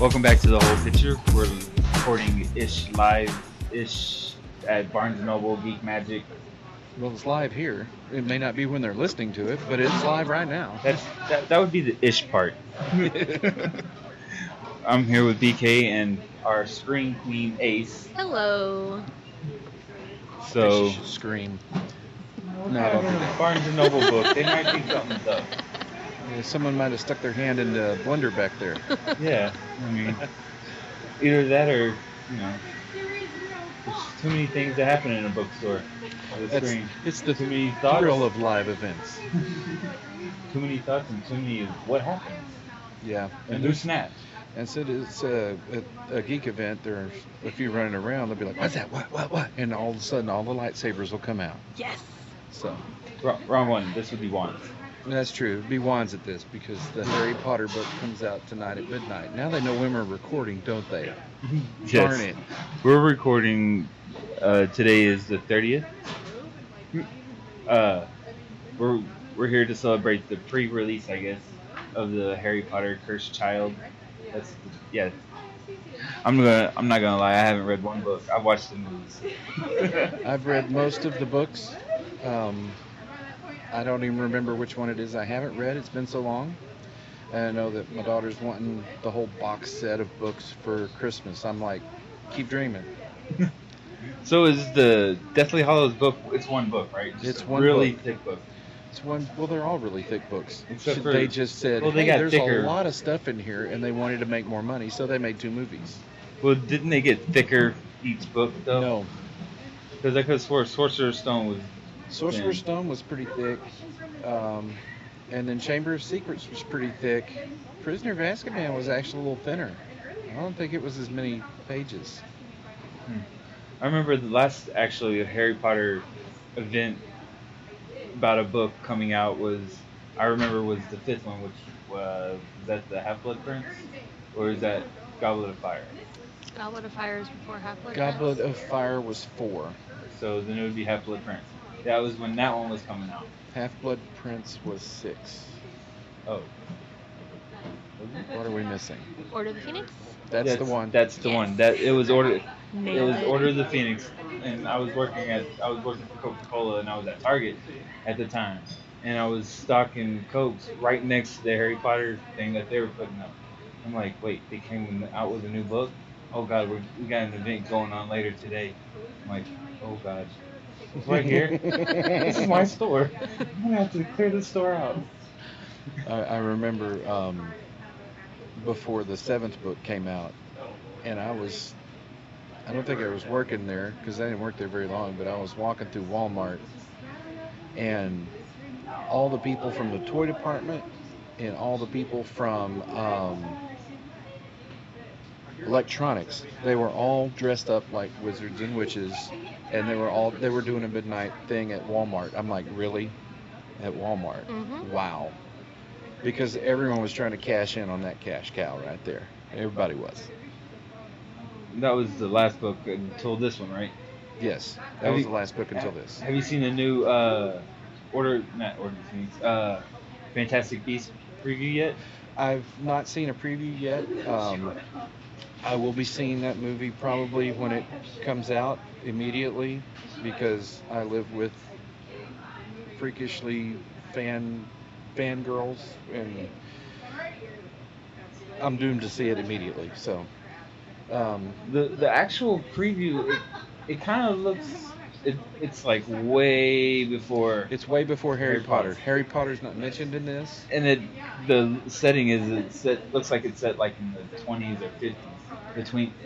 Welcome back to the whole picture. We're recording live-ish at Barnes & Noble, Geek Magic. Well, it's live here. It may not be when they're listening to it, but it's live right now. That would be the ish part. I'm here with BK and our screen queen Ace. Hello. So She should scream. No, I don't do that. Barnes & Noble book. They might be something up. Yeah, someone might have stuck their hand in the blender back there. Yeah, I mean, either that or, you know, there's too many things that happen in a bookstore. It's the too many thoughts. thrill of live events. Too many thoughts and too many what happens. Yeah. And who snaps. And so it's a geek event. There's a few running around. They'll be like, "What's that? What?" And all of a sudden, all the lightsabers will come out. Yes. So. Wrong one. This would be wands. That's true. It'd be wands at this because the Hary Potter book comes out tonight at midnight. Now they know when we're recording, don't they? Yes. Darn it. We're recording. Today is the 30th. We're here to celebrate the pre-release, I guess, of the Hary Potter Cursed Child. Yeah. I'm not gonna lie. I haven't read one book. I've watched the movies. I've read most of the books. I don't even remember which one it is I haven't read. It's been so long. And I know that my daughter's wanting the whole box set of books for Christmas. I'm like, keep dreaming. So is the Deathly Hallows book? It's one book, right? It's one really book. thick book. It's one. Well, they're all really thick books. Except for, they just said, they got there's thicker. a lot of stuff in here, and they wanted to make more money, so they made 2 movies. Well, didn't they get thicker each book though? No. Because I could have swore Sorcerer's Stone was. Sorcerer's Stone was pretty thick, and then Chamber of Secrets was pretty thick. Prisoner of Azkaban was actually a little thinner. I don't think it was as many pages. I remember the last Harry Potter event about a book coming out was the 5th one, which was that the Half-Blood Prince, or is that Goblet of Fire? Goblet of Fire is before Half-Blood Goblet of Fire was 4. So then it would be Half-Blood Prince. That was when that one was coming out. Half-Blood Prince was 6. Oh. What are we missing? Order of the Phoenix? That's the one. That's the one. That it was Order. Nailed it was it. Order of the Phoenix, and I was working for Coca-Cola, and I was at Target at the time, and I was stocking Cokes right next to the Harry Potter thing that they were putting up. I'm like, wait, they came out with a new book? Oh God, we got an event going on later today. I'm like, oh God. It's right here. This is my store. I'm gonna have to clear the store out. I remember before the 7th book came out, and I don't think I was working there because I didn't work there very long, but I was walking through Walmart, and all the people from the toy department and all the people from electronics, they were all dressed up like wizards and witches, and they were doing a midnight thing at Walmart. I'm like, really? At Walmart? Mm-hmm. Wow. Because everyone was trying to cash in on that cash cow right there. Everybody was. That was the last book until this one, right? Yes, that was the last book until this. Have you seen the new Fantastic Beasts preview yet? I've not seen a preview yet. I will be seeing that movie probably when it comes out immediately because I live with freakishly fangirls, and I'm doomed to see it immediately. So the actual preview, it kind of looks it's like way before. It's way before Harry Potter. Harry Potter's not mentioned in this, and the setting looks like it's set like in the 20s or 50s,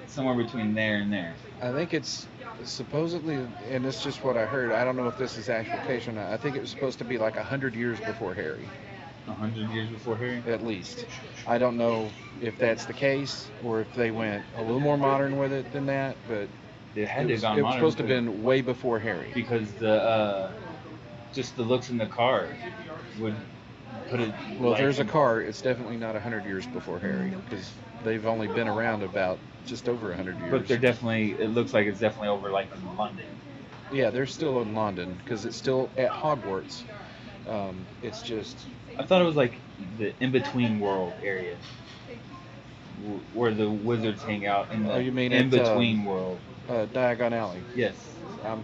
somewhere between there and there. I think it's supposedly, and it's just what I heard. I don't know if this is actual case or not. I think it was supposed to be like 100 years before Harry. 100 years before Harry? At least. I don't know if that's the case or if they went a little more modern with it than that, but it was supposed to have been way before Harry. Because just the looks in the car would put it. Well, if there's a car, it's definitely not 100 years before Harry because they've only been around about just over 100 years. But it looks like it's definitely over like in London. Yeah, they're still in London because it's still at Hogwarts. It's just. I thought it was like the in-between world area. where the wizards hang out in Oh, the you mean in at between world. Diagon Alley? Yes. Um,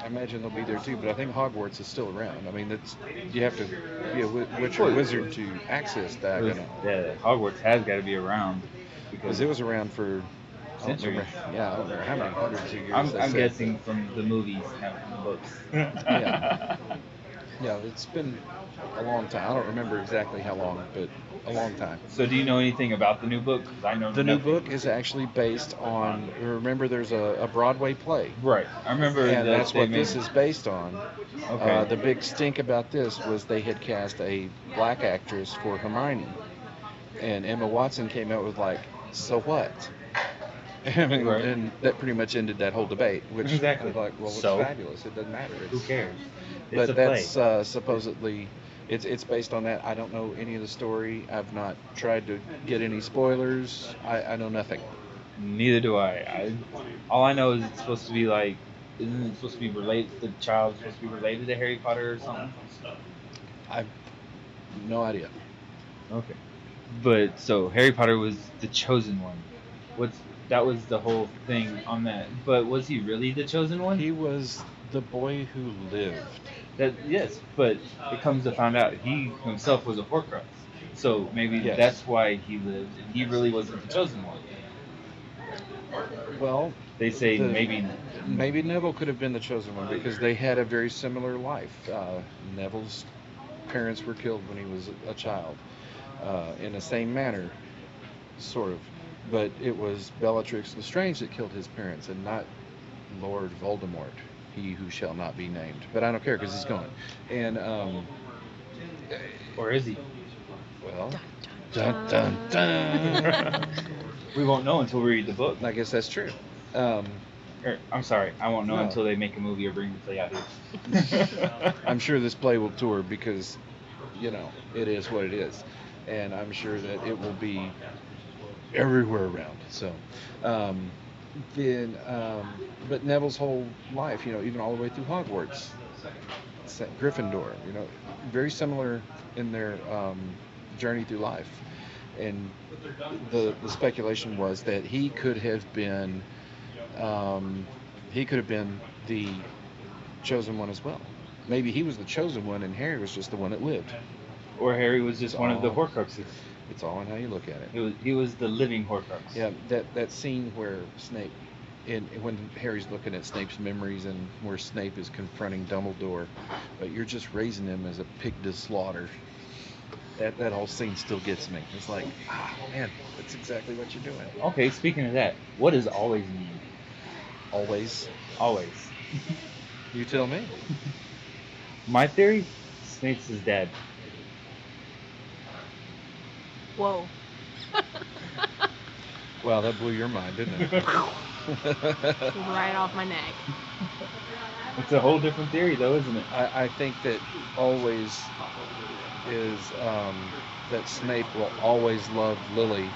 I imagine they'll be there too, but I think Hogwarts is still around. I mean, you have to be a Witcher Well, wizard to access Diagon Alley yeah, Hogwarts has got to be around because because it was around for I don't remember. centuries. Yeah, I don't remember how many hundreds of years they I'm said, guessing from the movies, not from the but yeah, books. yeah, it's been a long time. I don't remember exactly how long, but a long time. So, do you know anything about the new book? Because I know The new nothing. book is actually based on. Remember, there's a Broadway play, Right. I remember and that that's they what made. this is based on. Okay. The big stink about this was they had cast a black actress for Hermione, and Emma Watson came out with like, "So what?" I mean, Right. and that pretty much ended that whole debate. Which I Exactly. was like, "Well, it's So, fabulous. It doesn't matter. who cares? It's a But play. that's supposedly it's based on that. I don't know any of the story. I've not tried to get any spoilers. I know nothing. Neither do I. All I know is it's supposed to be like, isn't it supposed to be related? The child's supposed to be related to Harry Potter or something. I've no idea. Okay. But so Harry Potter was the chosen one. What's that was the whole thing on that. But was he really the chosen one? He was the boy who lived. That yes, but it comes to find out he himself was a Horcrux. So maybe Yes. that's why he lived, and he really wasn't the chosen one. Well, They say the maybe. maybe Neville could have been the chosen one because they had a very similar life. Neville's parents were killed when he was a child, in the same manner, sort of. But it was Bellatrix Lestrange that killed his parents, and not Lord Voldemort, he who shall not be named. But I don't care because he's gone. And Or is he? well, Dun, dun dun, dun dun. We won't know until we read the book. I guess that's true. Um, I'm sorry, I won't know No. until they make a movie or bring the play out here. I'm sure this play will tour because, it is what it is, and I'm sure that it will be everywhere around. So, um, but Neville's whole life, even all the way through Hogwarts, Gryffindor, very similar in their journey through life, and the speculation was that he could have been the chosen one as well. Maybe he was the chosen one and Harry was just the one that lived. Or Harry was It's just one of the all Horcruxes. it's all in how you look at it. He was the living Horcrux. Yeah, that scene where Snape, when Harry's looking at Snape's memories and where Snape is confronting Dumbledore, but you're just raising him as a pig to slaughter. That whole scene still gets me. It's like, man, that's exactly what you're doing. Okay, speaking of that, what does always mean? Always, Always. you tell me. My theory, Snape's his dad. Whoa. Wow, that blew your mind, didn't it? Right off my neck. It's a whole different theory, though, isn't it? I think that always is that Snape will always love Lily,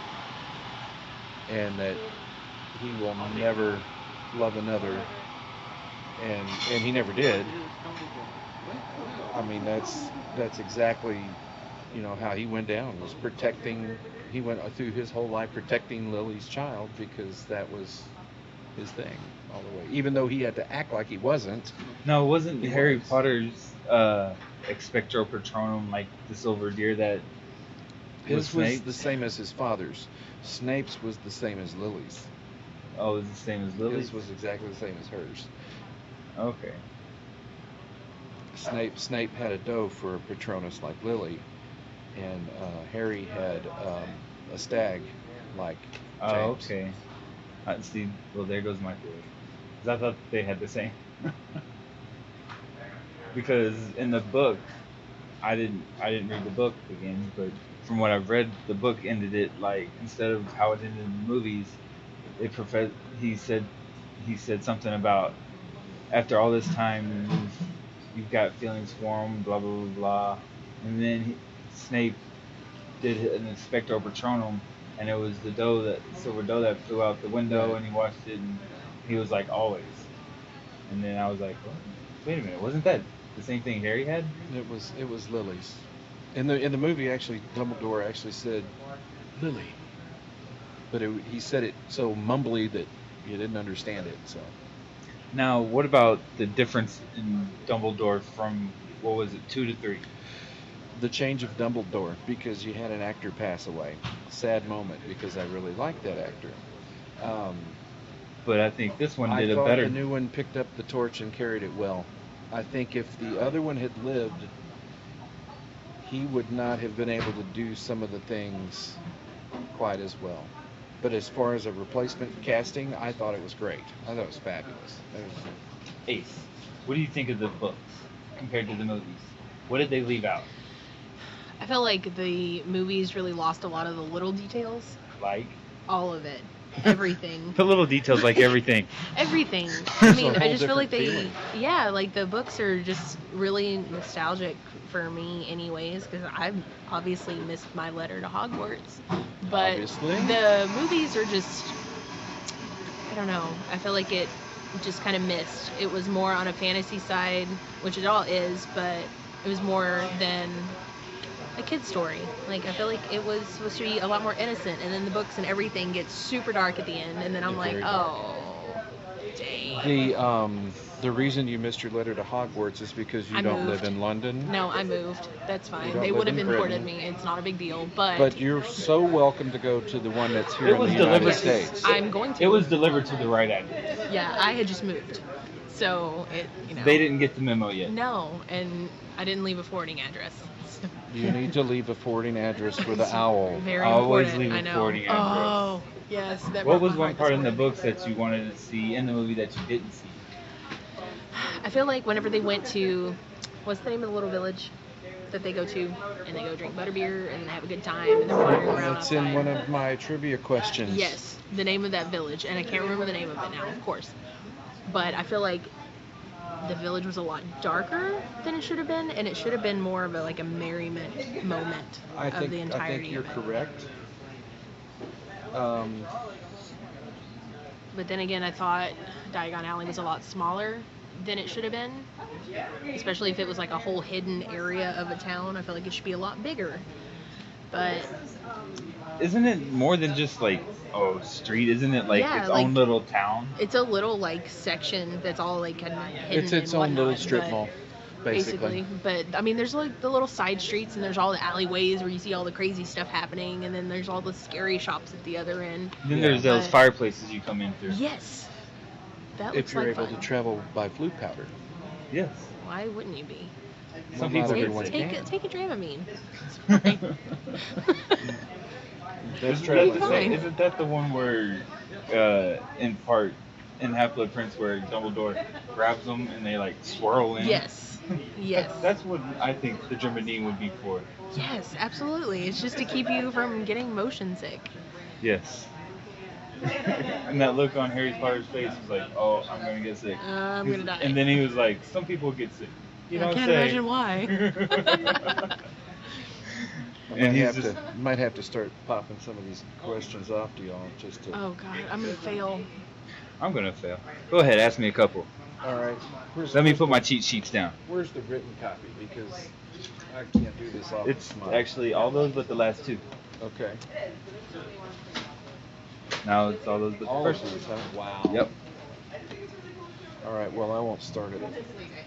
and that he will never love another, and he never did. I mean, that's exactly how he went down, was protecting. He went through his whole life protecting Lily's child because that was his thing all the way. Even though he had to act like he wasn't. No, wasn't He Harry was. Potter's Expecto Patronum like the silver deer that His was Snape's? the same as his father's. Snape's was the same as Lily's. Oh, it was the same as Lily's? His was exactly the same as hers. Okay. Snape had a doe for a Patronus like Lily, and Harry had a stag like James. Oh, okay. See, well, there goes my theory. 'Cause I thought they had the same. Because in the book, I didn't read the book again, but from what I've read, the book ended it like instead of how it ended in the movies, it he said something about after all this time you've got feelings for him, blah blah blah blah, and then Snape did an Expecto Patronum, and it was the silver doe that flew out the window, Right. and he watched it, and he was like always, and then I was like, what? Wait a minute, wasn't that the same thing Harry had? It was Lily's. In the movie, actually, Dumbledore actually said Lily, but he said it so mumbly that you didn't understand it. So Now, what about the difference in Dumbledore from what was it, 2 to 3? the change of Dumbledore, because you had an actor pass away. Sad moment because I really liked that actor. Um, But I think this one I did a thought better. the new one picked up the torch and carried it well. I think if the other one had lived, he would not have been able to do some of the things quite as well. But as far as a replacement casting, I thought it was great. I thought it was fabulous. It was, Ace, what do you think of the books compared to the movies? What did they leave out? I feel like the movies really lost a lot of the little details. Like All of it. Everything. the little details, like everything. Everything. I mean, It's a I whole just feel like different yeah, like the books are just really nostalgic for me, anyways, because I obviously missed my letter to Hogwarts. But Obviously. the movies are just, I don't know. I feel like it just kind of missed. It was more on a fantasy side, which it all is, but it was more than a kid's story. Like, I feel like it was supposed to be a lot more innocent, and then the books and everything gets super dark at the end, and then I'm like, Very dark. oh, dang. The reason you missed your letter to Hogwarts is because you I don't moved. live in London. No, I moved. That's You fine. don't They live would have in imported Britain. me. It's not a big deal, but But you're so welcome to go to the one that's here It in was the United delivered- States. I'm going to. It was delivered to the right address. Yeah, I had just moved, so it, you know. They didn't get the memo yet. No, and I didn't leave a forwarding address. So. You need to leave a forwarding address for the owl. Very Always important. leave a I know. forwarding address. Oh, yes. That What broke was my one heart part this in the morning. books that you wanted to see in the movie that you didn't see? I feel like whenever they went to, what's the name of the little village that they go to, and they go drink butterbeer and they have a good time and they're wandering around That's outside. in one of my trivia questions. Yes, the name of that village, and I can't remember the name of it now, of course. But I feel like the village was a lot darker than it should have been, and it should have been more of a merriment moment of the entirety I think you're of it. correct. But then again, I thought Diagon Alley was a lot smaller than it should have been, especially if it was like a whole hidden area of a town. I feel like it should be a lot bigger. But Isn't it more than just like street? Isn't it like Yeah, its like- own little town? it's a little like section that's all like kind of hidden. It's its and own little whatnot, strip but- mall, basically. But I mean, there's like the little side streets, and there's all the alleyways where you see all the crazy stuff happening, and then there's all the scary shops at the other end. Then Yeah. there's those But- fireplaces you come in through. Yes, that looks If you're like able fun. to travel by flute powder. Yes. Why wouldn't you be? Some Well, not people everyone get can. Take a Dramamine. It's fine. That's It'll be traveling. fine. Isn't that the one where, in Half-Blood Prince, where Dumbledore grabs them and they like swirl in? Yes. Yes. That's what I think the Dramamine would be for. Yes, absolutely. It's just to keep you from getting motion sick. Yes. And that look on Harry Potter's face was like, oh, I'm gonna get sick. I'm gonna die. And then he was like, some people get sick. You I don't can't say. imagine why. And he's just, Might have to start popping some of these questions off to y'all just to. Oh god, I'm gonna fail. I'm gonna fail. Go ahead, ask me a couple. All right. Let me put my cheat sheets down. Where's the written copy? Because I can't do this off It's the smile. actually all those but the last two. Okay. Now it's all those but the All first of these, two. huh? Wow. Yep. All right. Well, I won't start it.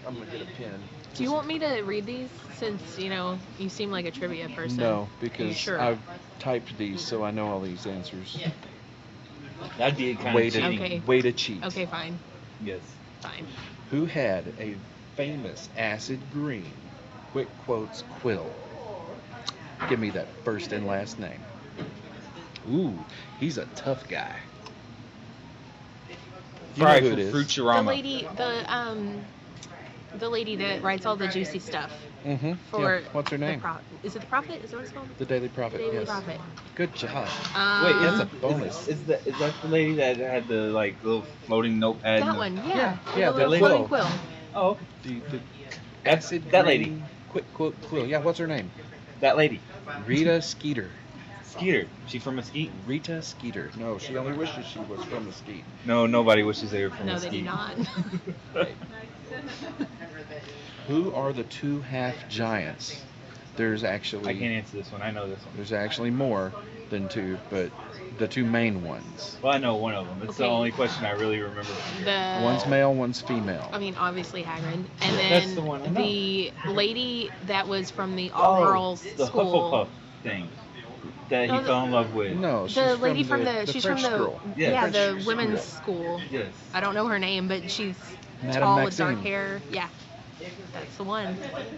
I'm gonna get a pen. Do you want me to read these since, you seem like a trivia person? No, because Sure. I've typed these, so I know all these answers. That'd be kind Way of to cheating. Okay. way to cheat. Okay, fine. Yes. Fine. Who had a famous acid green, quick quotes quill? Give me that first and last name. Ooh, he's a tough guy. You know Fried who for it is. Fruiturama. The lady that writes all the juicy stuff Mm-hmm. for. What's her name? Is it the Prophet? Is that what it's called? The Daily Prophet. Daily yes. Prophet. Good job. Wait, That's a Um, bonus. Is that the lady that had the like little floating notepad? that and the- one, yeah. Yeah, The that little lady. floating quill. Oh, okay. The That's acid that green, lady. quick quote quill. Yeah, what's her name? That lady. Rita Skeeter. Skeeter. She from Mesquite? Rita Skeeter. No, she only wishes she was from Mesquite. No, nobody wishes they were from No, they Mesquite. do not. Who are the two half giants? There's actually I can't answer this one. I know this one. There's actually more. than two, but the two main ones. Well, I know one of them. It's the Okay. only question I really remember. One's male, one's female. I mean, obviously Hagrid, and That's then the one I know. the lady that was from the all-girls the school. Hufflepuff thing that No, he fell in love with. No, she's The lady from the she's French from the school. Yeah. the French women's school. school. Yes. I don't know her name, but she's Madame tall with dark Maxime. hair. Yeah, that's the one.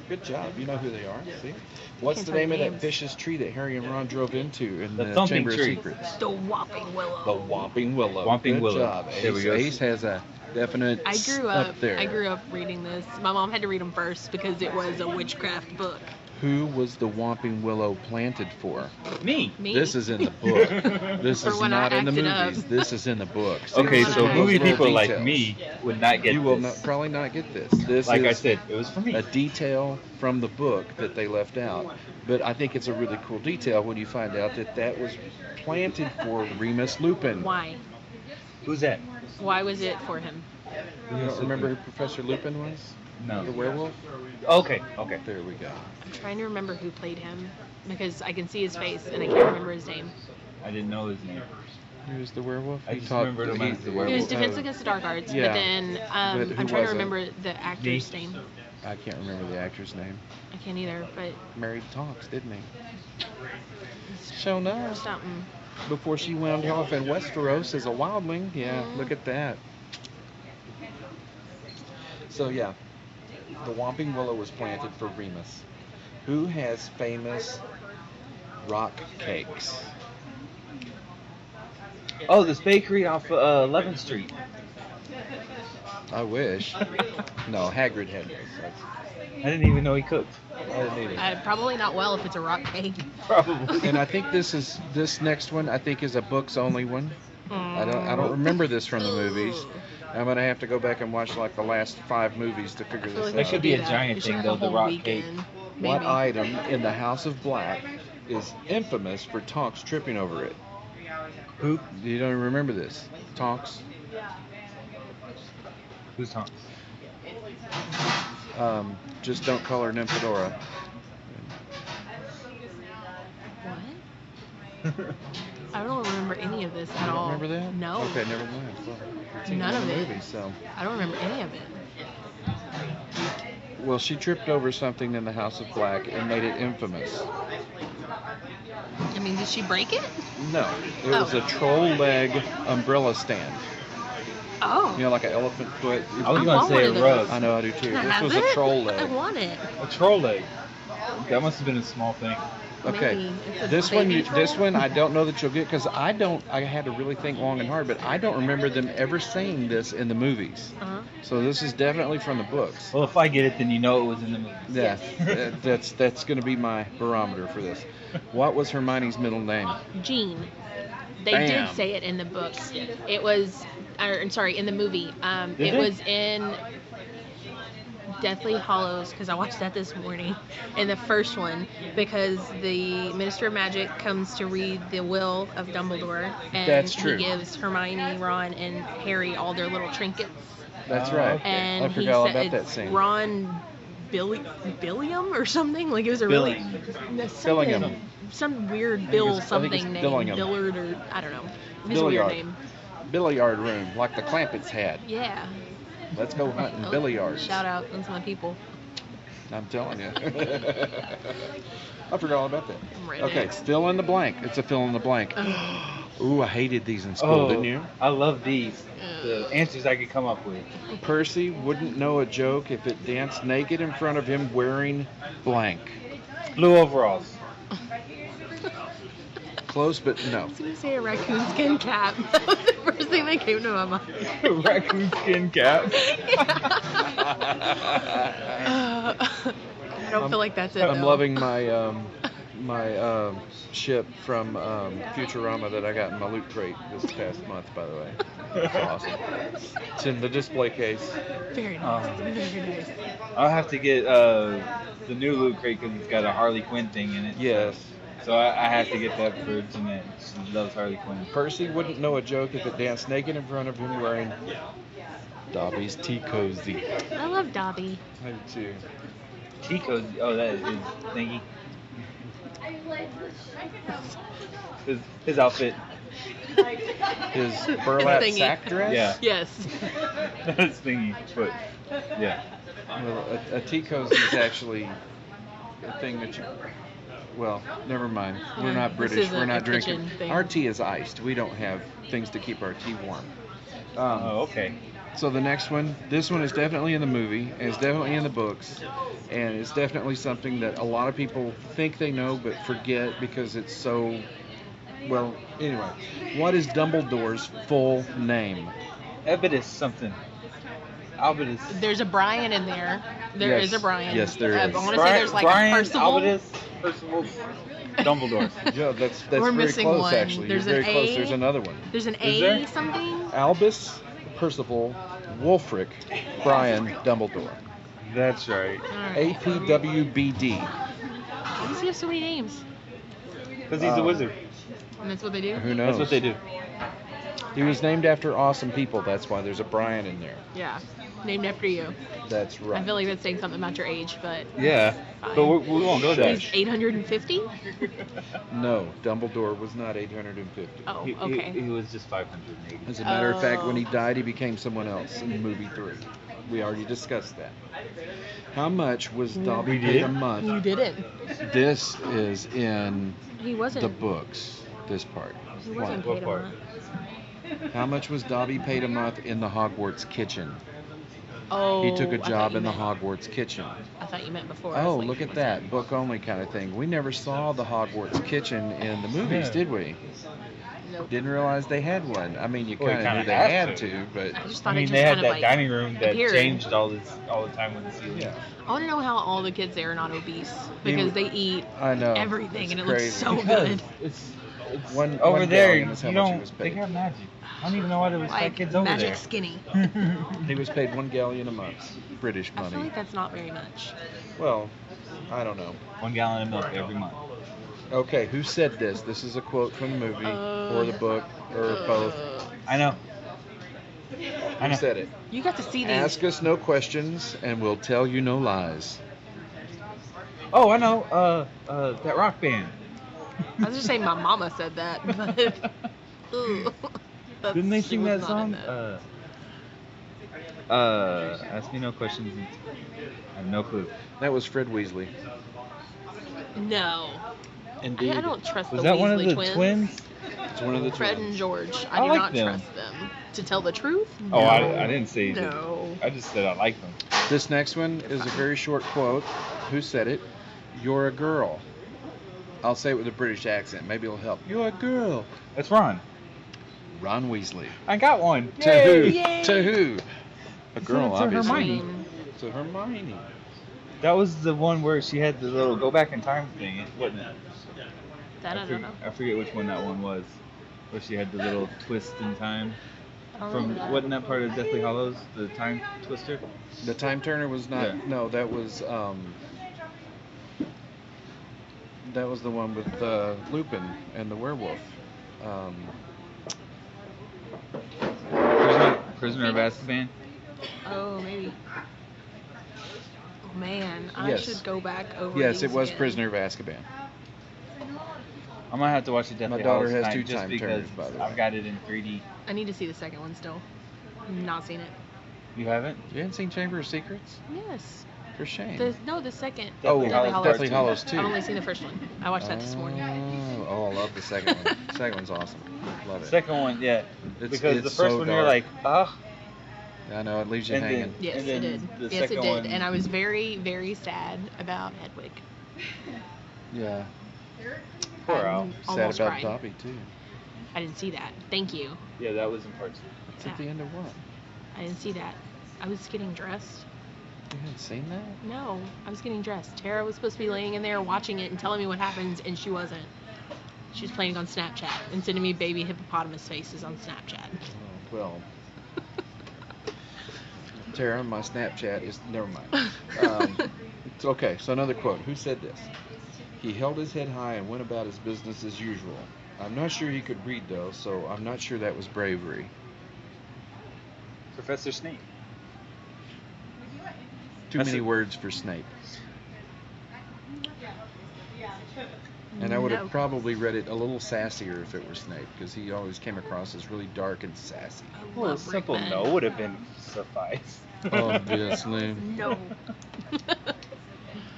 Good job. You know who they are. See? What's Can't the tell name of that names. vicious tree that Harry and Ron drove into in The the thumping Chamber tree. of Secrets? The Whopping Willow. The Whopping Willow. Whopping Good Willow. job. There we Ace. go. Ace has a definite I grew up. up there. I grew up reading this. My mom had to read them first because it was a witchcraft book. Who was the Whopping Willow planted for? Me. Me. This is in the book. This For is when I not in the acted up. movies. This is in the book. See, Okay, those so little movie people like details. me would not get You will this. probably not get this. This Like I is said, it was for me. a detail from the book that they left out. But I think it's a really cool detail when you find out that that was planted for Remus Lupin. Why? Who's that? Why was it for him? You don't remember who Professor Lupin was? No. The werewolf? Okay. Okay. There we go. I'm trying to remember who played him because I can see his face and I can't remember his name. I didn't know his name. Who was the werewolf? I just remembered him as the It werewolf. was Defense Against the Dark Arts, yeah. but then But who I'm trying was to it? remember the actor's name. I can't remember the actor's name. I can't either, but Married Tonks, didn't he? Show enough. something. Before she wound off in Westeros as a wildling. Yeah, look at that. So yeah, the Whopping Willow was planted for Remus, who has famous rock cakes. Oh, this bakery off 11th Street. I wish. No, Hagrid had those. I didn't even know he cooked. I didn't either. Probably not well if it's a rock cake. Probably. And I think this next one I think is a books only one. I don't remember this from the movies. I'm gonna have to go back and watch like the last 5 movies to figure this That out. should be a giant thing, though, the rock cake. What item in the House of Black is infamous for Tonks tripping over it? Who? You don't remember this? Tonks? Who's Tom? Just don't call her Nymphadora. What? I don't remember any of this at You don't all. remember that? No. Okay, never mind. Well, you've seen None it in of the it. movie, so. I don't remember any of it. Well, she tripped over something in the House of Black and made it infamous. I mean, did she break it? No, it was a troll leg umbrella stand. Oh. You know, like an elephant foot. I was I gonna want say one a of those. rug. I know, I do too. Can I This have was it? a troll I leg. want it. A troll leg. That must have been a small thing. Okay, Maybe it's a this one, baby this troll? one, I don't know that you'll get because I had to really think long and hard, but I don't remember them ever saying this in the movies. Uh-huh. So this is definitely from the books. Well, if I get it, then you know it was in the movie. Yeah, that's going to be my barometer for this. What was Hermione's middle name? Jean. They Bam. did say it in the books. It was, in the movie. Did It they? was in Deathly Hallows because I watched that this morning. In the first one, because the Minister of Magic comes to read the will of Dumbledore, and That's true. he gives Hermione, Ron, and Harry all their little trinkets. That's Oh, right. okay. And I he forgot all said about that it's scene. Ron Billiam or something. Like it was a Billing. really Billingham. some weird I think Bill it's something name, Billingham. Billard or I don't know. It's a weird Billiard. name. Billiard room, like the Clampetts had. Yeah. Let's go hunting Oh, billiards. Shout out, that's my people. I'm telling you. I forgot all about that. I'm Okay, rednecks. fill in the blank. It's a fill in the blank. Ooh, I hated these in school, didn't you? I love these. The answers I could come up with. Percy wouldn't know a joke if it danced naked in front of him wearing blank. Blue overalls. Close, but no. I was gonna say a raccoon skin cap. That was the first thing that came to my mind. Raccoon skin cap. I don't feel like that's it. I'm though. loving my my ship from Futurama that I got in my loot crate this past month, by the way. It's awesome. It's in the display case. Very nice. Very nice. I'll have to get the new loot crate because it's got a Harley Quinn thing in it. Yes. So I have to get that for Jeanette. She loves Harley Quinn. Percy wouldn't know a joke if it danced naked in front of him wearing Dobby's tea cozy. I love Dobby. I do too. Chico, oh, that is his thingy. His outfit. His burlap Thingy. sack dress. Yeah. Yes. That's thingy, but yeah. Well, a tea cozy is actually a thing that you. Well, never mind. We're Yeah, not this British. is We're a not drinking. kitchen thing. Our tea is iced. We don't have things to keep our tea warm. Oh, okay. So the next one, this one is definitely in the movie, and it's definitely in the books, and it's definitely something that a lot of people think they know but forget because it's so. Well, anyway, what is Dumbledore's full name? Ebidus something. Albidus. There's a Brian in there. There is Yes. a Brian. Yes, there I is. want to say there's like Brian, a Percival. Albidus, Percival, Dumbledore. Yeah, that's We're very missing close one. actually. There's You're an very close. A. There's another one. There's an Is A there? something. Albus, Percival, Wulfric, Brian, Dumbledore. That's right. Alright. APWBD. Why does he have so many names? Because he's a wizard. And that's what they do? Who knows? That's what they do. He was named after awesome people. That's why there's a Brian in there. Yeah. Named after you. That's right. I feel like that's saying something about your age, but Yeah. Fine. But we won't go there. he's 850? No, Dumbledore was not 850. Oh, He okay. was just 580. As a matter of fact, when he Oh. died, he became someone else in movie 3. We already discussed that. How much was Dobby We paid did? a month? You didn't. This is in He wasn't. the books. This part. He wasn't What paid a part? month. How much was Dobby paid a month in the Hogwarts kitchen? Oh. He took a I thought job you in the meant- Hogwarts kitchen. I thought you meant before. I was Oh, like, look at he that. wasn't. Book only kind of thing. We never saw the Hogwarts kitchen in the movies, Yeah. did we? Nope. Didn't realize they had one. I mean, you Well, you kind of knew kinda they have had to. to, but I just I thought it mean, just they had kind that of like dining room that appeared. changed all the time with the ceiling. yeah. I want to know how all the kids there are not obese because they eat I know. everything It's and it crazy. looks so Because good. It's One over one there. galleon is how You much he don't. was They paid. got magic. I don't even know why there was fat Like kids over magic there. skinny. He was paid 1 galleon a month, British I feel money. like that's not very much. Well, I don't know. 1 gallon of milk every month. Okay, who said this? This is a quote from the movie or the book or both. I know. I Who know. said it? You got to see these. Ask us no questions and we'll tell you no lies. Oh, I know. That rock band. I was just saying my mama said that, but. Ugh. That's- Didn't they she sing was that not in song? that. Ask me no questions. I have no clue. That was Fred Weasley. No. Indeed. I don't trust Was the that Weasley one of the twins. twins? It's one of the Fred twins. and George. I I do like not them. trust them. To tell the truth? Oh, No. I didn't say that. No. I just said I like them. This next one is a very short quote. Who said it? You're a girl. I'll say it with a British accent. Maybe it'll help. You're a girl. That's Ron. Ron Weasley. I got one. To who? Yay. To who? A girl, To obviously. Hermione. To Hermione. That was the one where she had the little go back in time thing, wasn't it? That I don't know. I forget which one that one was. Where she had the little twist in time. I don't From remember that. wasn't that part of Deathly Hallows? The time twister? The Time Turner was not. Yeah. No, that was. That was the one with Lupin and the werewolf. Prisoner of Azkaban? Oh, maybe. Oh, man. I Yes. should go back over Yes, it these was again. Prisoner of Azkaban. I might have to watch the Deathly My daughter Hallows has tonight two just time because turners, by the way. I've got it in 3D. I need to see the second one still. Not seen it. You haven't? You haven't seen Chamber of Secrets? Yes. For shame. The second. Oh, Deathly Hallows Deathly Part Hallows Two. 2. I've only seen the first one. I watched that this morning. Oh, I love the second one. The second one's awesome. Love it. Second one, yeah. It's- Because the it's first so one you're dark. like, ugh. I know, it leaves you And then- hanging. Yes, And it then did. the Yes, it second did. one- And I was very, very sad about Hedwig. Yeah. Poor I Al. Sad almost about cried. Dobby, too. I didn't see that. Thank you. Yeah, that was in part 2. It's at the end of what? I didn't see that. I was getting dressed. You hadn't seen that? No, I was getting dressed. Tara was supposed to be laying in there watching it and telling me what happens, and she wasn't. She was playing on Snapchat and sending me baby hippopotamus faces on Snapchat. Oh, well. Tara, my Snapchat is. Never mind. It's okay, so another quote. Who said this? He held his head high and went about his business as usual. I'm not sure he could read, though, so I'm not sure that was bravery. Professor Snape. Too That's many it. words for Snape. And I would No. have probably read it a little sassier if it were Snape, because he always came across as really dark and sassy. I Well, a love simple Rickman. no would have been suffice. Obviously. No.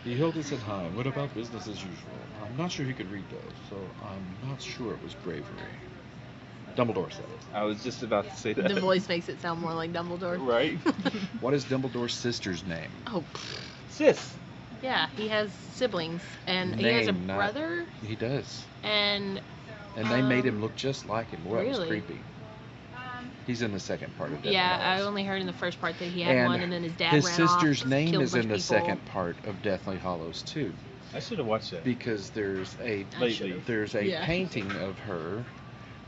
He held his head high. What about business as usual? I'm not sure he could read those, so I'm not sure it was bravery. Dumbledore said it. I was just about to say that. The voice makes it sound more like Dumbledore. Right? What is Dumbledore's sister's name? Oh, Sis. yeah. He has siblings, and he has a Name, not- brother, He does. and And they made him look just like him. Well, that was really? creepy. He's in the second part of Deathly yeah, I Hallows. only heard in the first part that he had And one, and then his dad his ran sister's off, name killed a is bunch in of the people. second part of Deathly Hallows too, I should have watched that. because there's a Lately. Yeah. painting of her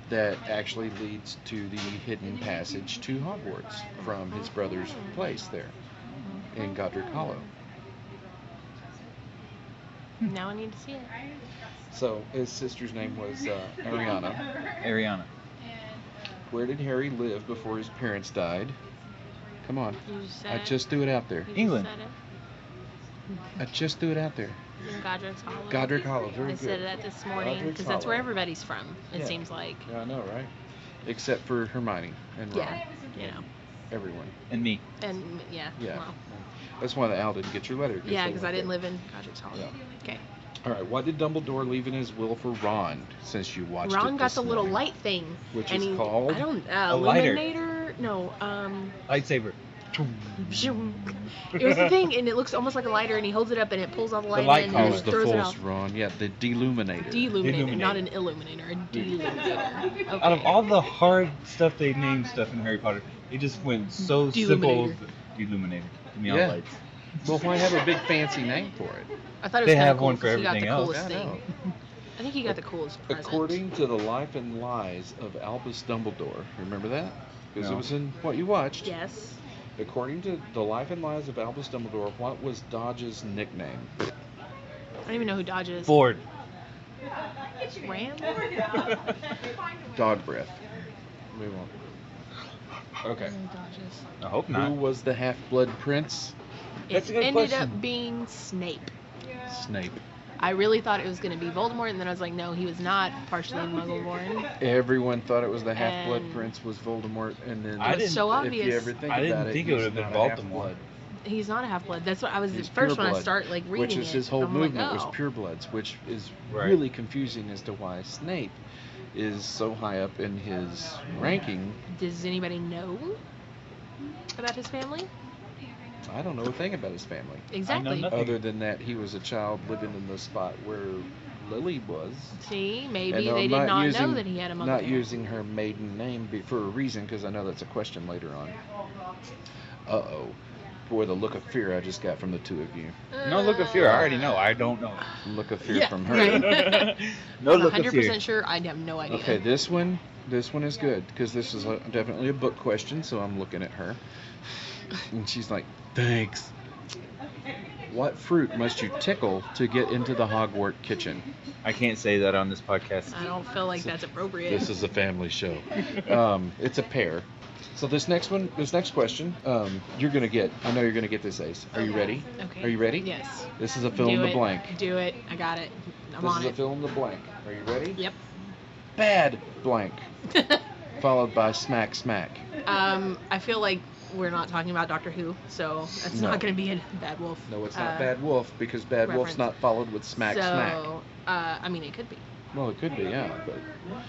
that actually leads to the hidden passage to Hogwarts from his brother's place there in Godric Hollow. Now I need to see it. So his sister's name was Ariana. Ariana. Where did Harry live before his parents died? Come on, You said I it. just threw it out there. You just England. said it. I just threw it out there. In Godric's Hollow. Godric Hollow, very I good. said that this morning Godric's because that's where Hollow. everybody's from. It Yeah. seems like. Yeah, I know, right? Except for Hermione and Ron. Yeah, you know, Everyone. And me. and yeah. Yeah. Well, That's why Al didn't get your letter. yeah, they because I weren't didn't there. live in Godric's Hollow. Yeah. Okay. All right. What did Dumbledore leave in his will for Ron? Since you watched it Ron got this the little morning? light thing, Which and is he, called? I don't A lighter. Illuminator. No, Lightsaber. it was the thing, and it looks almost like a lighter, and he holds it up, and it pulls all the light light in, Oh, and it then was it the throws it false out. Ron. Yeah, the Deluminator. Deluminator, not an Deluminator. illuminator, a deluminator. Okay. Out of all the hard stuff they named stuff in Harry Potter, they just went so simple. Deluminator. Deluminator. Give me all Yeah. lights. Well, why have a big fancy name for it? I thought it was They kinda have cool one for 'cause he got everything the else. coolest Yeah, I thing. know. I think he got the coolest present. According to the life and lies of Albus Dumbledore, remember that? Because No. it was in what you watched. Yes. According to the life and lies of Albus Dumbledore, what was Dodge's nickname? I don't even know who Dodge is. Ford. Ram? Dog breath. We won't. Okay. Dodge is. I hope Who not. was the half-blood prince? That's It a good ended question. up being Snape. Snape. I really thought it was going to be Voldemort, and then I was like, no, he was not partially Muggle-born. Everyone thought it was the half-blood And- prince was Voldemort, and then I It was didn't- so if obvious. you ever think I didn't about it, think it would he's have been not a Voldemort. half-blood. He's not a half-blood. That's what I was He's at first when I pureblood, start like reading which is it. his whole I'm like, movement was oh. purebloods, which is Right. really confusing as to why Snape is so high up in his ranking. Does anybody know about his family? I don't know a thing about his family, Exactly. nothing. other than that he was a child living in the spot where Lily was. See, maybe And they I'm did not using, know that he had a Muggle Not family. using her maiden name for a reason, because I know that's a question later on. Uh-oh. Boy, the look of fear I just got from the two of you. No look of fear. I already know. I don't know. Look of fear Yeah, from her. right. No I'm look of 100% fear. sure. I have no idea. Okay, this one is good, because this is definitely a book question, so I'm looking at her. And she's like, thanks. What fruit must you tickle to get into the Hogwarts kitchen? I can't say that on this podcast. I don't feel like that's appropriate. This is a family show. It's a pear. So this next question, you're gonna get. I know you're gonna get this, Ace. Are you ready? Okay. Are you ready? Yes. This is a fill in Do the it. blank. Do it. I got it. I'm This on is a it. fill in the blank. Are you ready? Yep. Bad blank. Followed by smack smack. I feel like we're not talking about Doctor Who, so that's No. not going to be a Bad Wolf. No, it's not Bad Wolf, because Bad Wolf's reference. not followed with smack so, smack. I mean, it could be. Well, it could be, yeah, but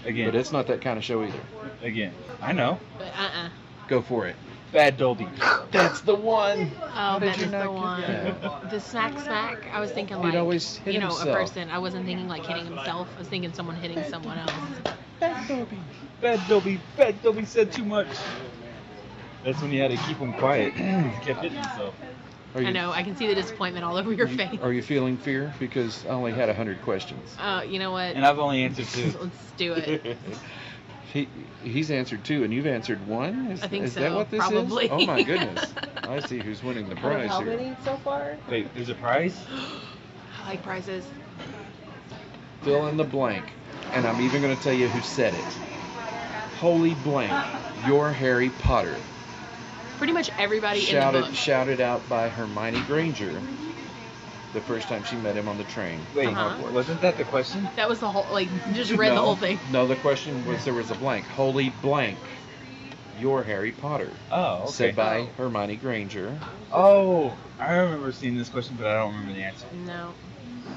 Again. it's not that kind of show either. Again. I know. But Go for it. Bad Dolby. That's the one. Oh, did that you is not the get one. that? The smack. I was thinking He'd like, always hit you know, himself. a person. I wasn't thinking like hitting himself. I was thinking someone hitting someone else. Bad Dolby. Bad Dolby. Bad Dolby said too much. That's when you had to keep him quiet. He kept hitting himself. Are you, I know. I can see the disappointment all over your face. Are you feeling fear? Because I only had 100 questions. You know what? And I've only answered 2. Let's do it. He's answered 2 and you've answered 1? I think is so, that what this probably. is? Oh my goodness. I see who's winning the prize How here. many so far? Wait, there's a prize? I like prizes. Fill in the blank. And I'm even going to tell you who said it. Holy blank. You're Harry Potter. Pretty much everybody in the book. Shouted out by Hermione Granger. the first time she met him on the train. Wait, in Hogwarts. wasn't that the question? That was the whole, like, just read the whole thing. No, the question was there was a blank. Holy blank. You're Harry Potter. Oh, okay. Said by Hermione Granger. Oh, I remember seeing this question, but I don't remember the answer. No.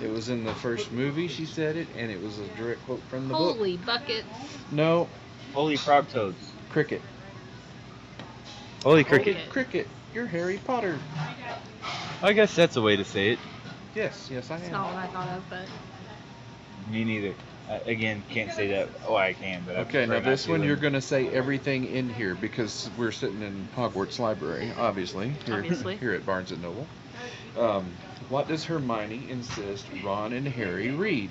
It was in the first movie she said it, and it was a direct quote from the book. Holy buckets. No, Holy frog toads. cricket. Holy cricket. Cricket. Cricket. You're Harry Potter. I guess that's a way to say it. Yes, I It's am. not what I thought of, but Me neither. Again, can't say that. Oh, I can, but I Okay, prefer now not this to. one you're going to say everything in here because we're sitting in Hogwarts Library, obviously, Obviously. here at Barnes & Noble. What does Hermione insist Ron and Harry read?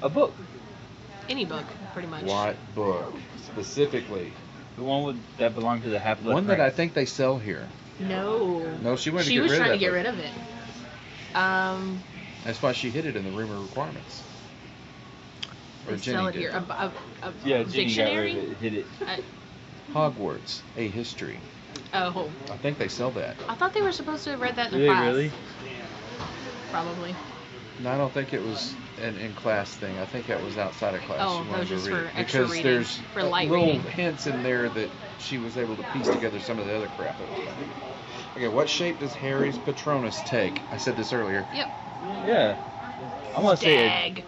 A book. any book, pretty much. What book, specifically? The one that belonged to the Half-Blood One that I Prince. think they sell here. No. No, she wanted to She get was rid trying of to that get book. rid of it. That's why she hid it in the room of requirements. Or They Jenny sell it did. here. A Yeah, Ginny dictionary? got rid of it, hid it. Hogwarts, a history. Oh, I think they sell that. I thought they were supposed to have read that in Do they class. really? Probably. No, I don't think it was an in-class thing. I think that was outside of class. Oh, She that wanted was to just read for it. extra Because reading, there's for light little reading. hints in there that she was able to piece together some of the other crap that was going on. Okay, what shape does Harry's Patronus take? I said this earlier. Yep. Yeah. I'm gonna say Stag.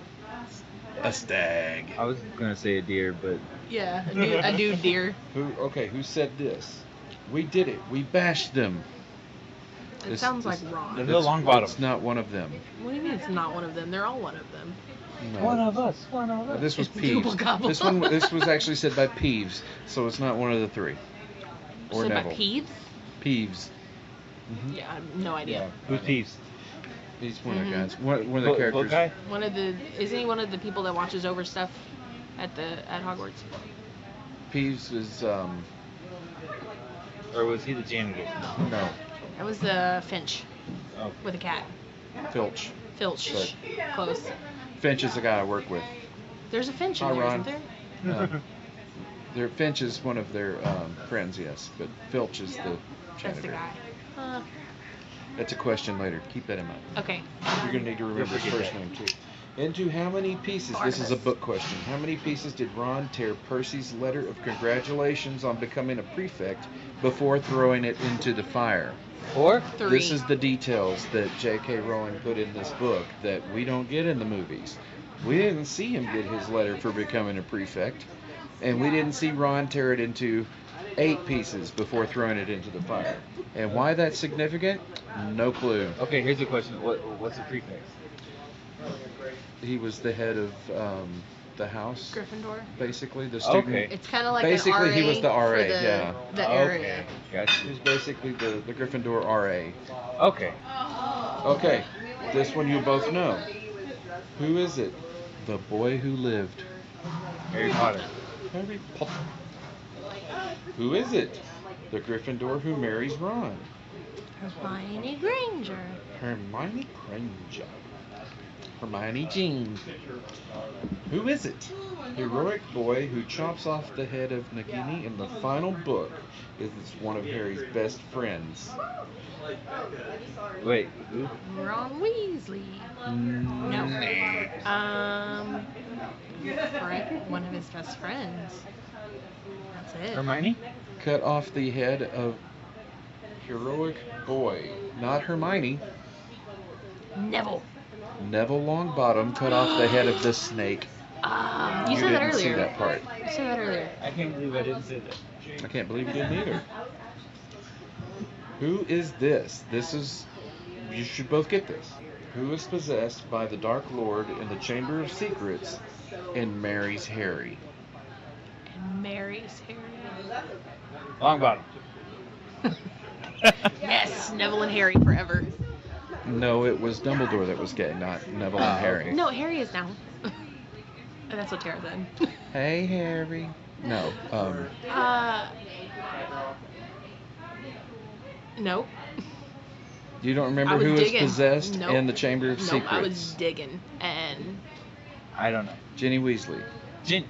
A stag. I was gonna say a deer, but Yeah, a dude deer. Who said this? We did it. We bashed them. It This- sounds like this- Ron. The long bottom. It's not one of them. What do you mean it's not one of them? They're all one of them. No. one of us. This was Double Peeves. gobble. This was actually said by Peeves, so it's not one of the three. Or Said by Neville. Peeves? Peeves. Yeah, I have no idea. Who's Peeves? He's one of the Mhm. guys. One of the characters. guy? Isn't he one of the people that watches over stuff at Hogwarts? Peeves is Or was he the janitor? no, That was Finch Oh. with a cat. Filch. Filch. But- Close. Finch is the guy I work with. There's a Finch in Hi, there, Ron. isn't there? Finch is one of their friends, yes, but Filch is the That's janitor. the guy. That's a question later. Keep that in mind. Okay. You're gonna need to remember his forget first that. name too. Into how many pieces? This is a Barnabas. book question. How many pieces did Ron tear Percy's letter of congratulations on becoming a prefect before throwing it into the fire? 4? 3. This is the details that J.K. Rowling put in this book that we don't get in the movies. We didn't see him get his letter for becoming a prefect, and we didn't see Ron tear it into 8 pieces before throwing it into the fire. And why that's significant? No clue. Okay, here's a question. What's a prefect? He was the head of the house, Gryffindor. basically the student. Okay. It's kind of like Basically, an RA he was the RA, for the, yeah. the area. Okay, He gotcha. was basically the Gryffindor RA. Okay. Okay, this one you both know. Who is it? The boy who lived. Harry Potter. Harry Potter. Who is it? The Gryffindor who marries Ron. Hermione Granger. Hermione Granger. Hermione Jean. Who is it? Heroic boy who chops off the head of Nagini in the final book is one of Harry's best friends. Wait, who? Ron Weasley. No. One of his best friends. That's it. Hermione? Cut off the head of heroic boy. Not Hermione. Neville. Neville Longbottom cut off the head of the snake. You said that didn't see earlier. that part. You said that earlier. I can't believe I didn't say that. I can't believe you didn't either. Who is this? You should both get this. Who is possessed by the Dark Lord in the Chamber of Secrets and marries Harry? And marries Harry. Longbottom. Yes, Neville and Harry forever. No, it was Dumbledore that was gay, not Neville and Harry. No, Harry is now. That's what Tara said. Hey, Harry. No, No. you don't I remember was who is digging. possessed Nope. in the Chamber of No, Secrets? I was digging, and I don't know. Ginny Weasley.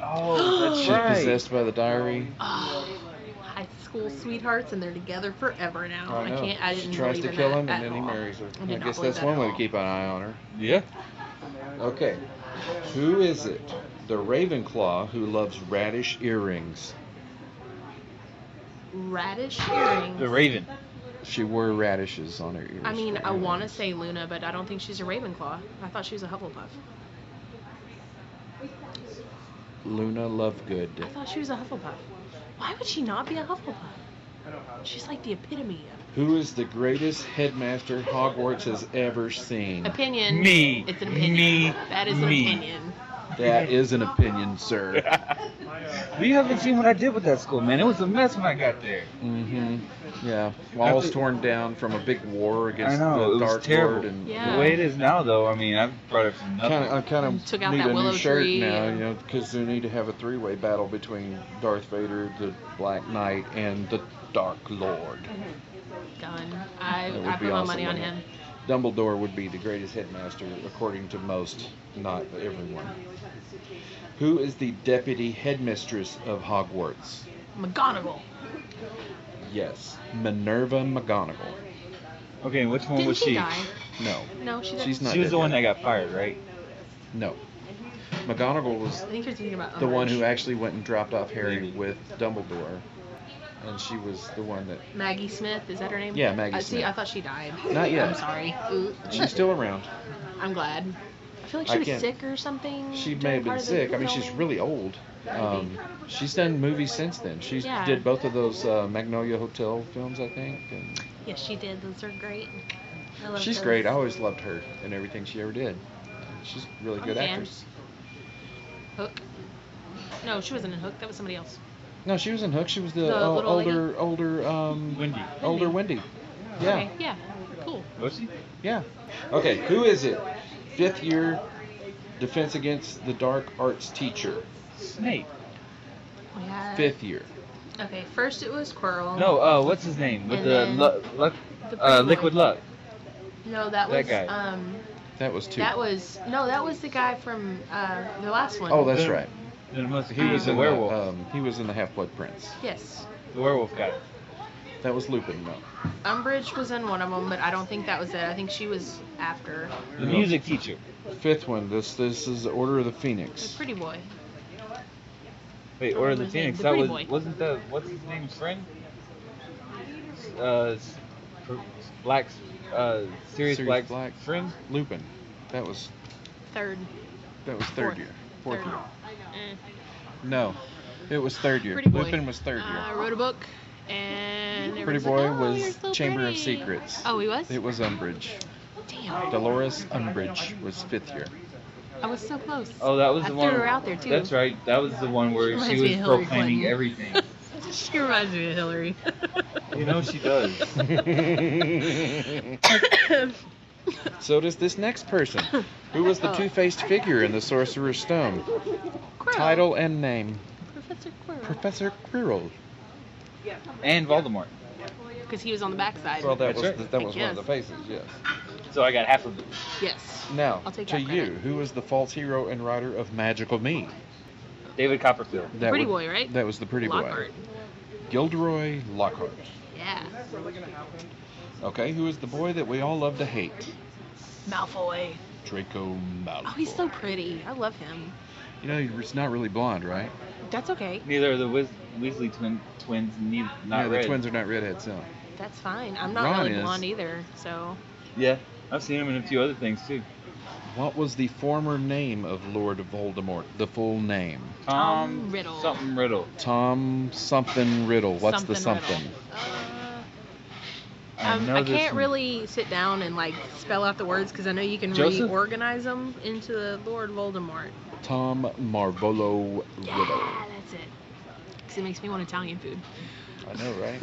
Oh, that's She's right. possessed by the diary. high school sweethearts, and they're together forever now. I know. I She didn't tries believe to in kill that him, and at then he all. marries her. I did I not guess believe that's that one at way to all. keep an eye on her. Yeah. Okay. Who is it? The Ravenclaw who loves radish earrings. Radish earrings. The Raven. She wore radishes on her ears. I mean, for I want to earrings. say Luna, but I don't think she's a Ravenclaw. I thought she was a Hufflepuff. Luna Lovegood. I thought she was a Hufflepuff. Why would she not be a Hufflepuff? She's like the epitome Who is the greatest headmaster Hogwarts has ever seen? of opinion. Me. It's an opinion. Me. That is an Me. opinion. That is an opinion, sir. You haven't seen what I did with that school, man. It was a mess when I got there. Mm-hmm. Yeah. Walls torn down from a big war against I know, the it was Dark terrible. Lord. And Yeah. The way it is now, though, I mean, I've brought it from nothing. I kind of Took out need that a willow new shirt tree now, and- you know, because they need to have a three-way battle between Darth Vader, the Black Knight, and the Dark Lord. Done. That I would put be my awesome, money on wouldn't him. it? Dumbledore would be the greatest headmaster, according to most, not everyone. Who is the deputy headmistress of Hogwarts? McGonagall. Yes, Minerva McGonagall. Okay, which one Didn't was she she? die? No, No, she didn't. she's not. She was dead the one yet. that got fired, right? No, McGonagall was I think you're thinking about the one who Umbridge. actually went and dropped off Harry Maybe. with Dumbledore, and she was the one that. Maggie Smith, is that her name? Yeah, Maggie See, Smith. I thought she died. Not yet. I'm sorry. Ooh. She's still around. I'm glad. I feel like I she was can't- sick or something. She may during have been part of the sick. I mean, she's filming. really old. She's done movies since then. She Yeah. did both of those Magnolia Hotel films, I think. And Yes, she did. Those are great. I love she's those. great. I always loved her and everything she ever did. She's a really good I'm a fan. actress. Hook. No, she wasn't in Hook. That was somebody else. No, she was in Hook. She was the, The little lady? older, Wendy. older Wendy. Yeah, Okay. Yeah. Cool. Was she? yeah. Okay, who is it? 5th year Defense Against the Dark Arts teacher. Snape. We had. 5th year. Okay. First it was Quirrell. No, what's his name? With And the then the pretty boy. Liquid Luck. No, that that was guy. That was 2. That was the guy from the last one. Oh, that's right. Then it must He was the in werewolf. he was in the Half-Blood Prince. Yes. The werewolf guy. That was Lupin, no. Umbridge was in one of them, but I don't think that was it. I think she was after. The music teacher. 5th one. This is Order of the The Phoenix. pretty boy. Wait, Order of the What was his name? Phoenix. The That pretty was boy. wasn't that what's his name's friend? Black's Sirius Black's friend. Lupin. That was Third. 3rd Fourth. year. 4th Third. year. Eh. No, it was 3rd year. Pretty boy. Lupin was 3rd I year. wrote a book, and Pretty everyone's boy like, oh, you're was so Chamber of pretty. Secrets. Oh, he was? It was Umbridge. Damn. Dolores Umbridge was 5th year. I was so close. Oh, that was I the threw one. her out there, too. That's right. That was the one where Reminds she me was of Hillary proclaiming Clinton. everything. She reminds me of Hillary. You know she does. So does this next person. Who was the Oh. two-faced figure in the Sorcerer's Stone? Quirrell. Title and name. Professor Quirrell. Professor Quirrell. And Voldemort. Because he was on the backside. Well, that That's was right. that was one Yes. of the faces, yes. So I got half of it. Yes. Now, I'll take to that you, credit. who was the false hero and writer of Magical Me? David Copperfield. That Pretty would- boy, right? That was the pretty Lockhart. boy. Gilderoy Lockhart. Yeah. Okay, who is the boy that we all love to hate? Malfoy. Draco Malfoy. Oh, he's so pretty. I love him. You know, he's not really blonde, right? That's okay. Neither are the Weasley twins. Not yeah, the red. twins are not redheads, so. That's fine. I'm not Ron really is. blonde either, so. Yeah, I've seen him in a few other things too. What was the former name of Lord Voldemort? The full name. Tom Riddle. Something Riddle. Tom something Riddle. What's the Something something? Riddle. I this can't one. really sit down and like spell out the words because I know you can Joseph? reorganize them into Lord Voldemort. Tom Marvolo Yeah, Riddle. that's it. Because it makes me want Italian food. I know, right?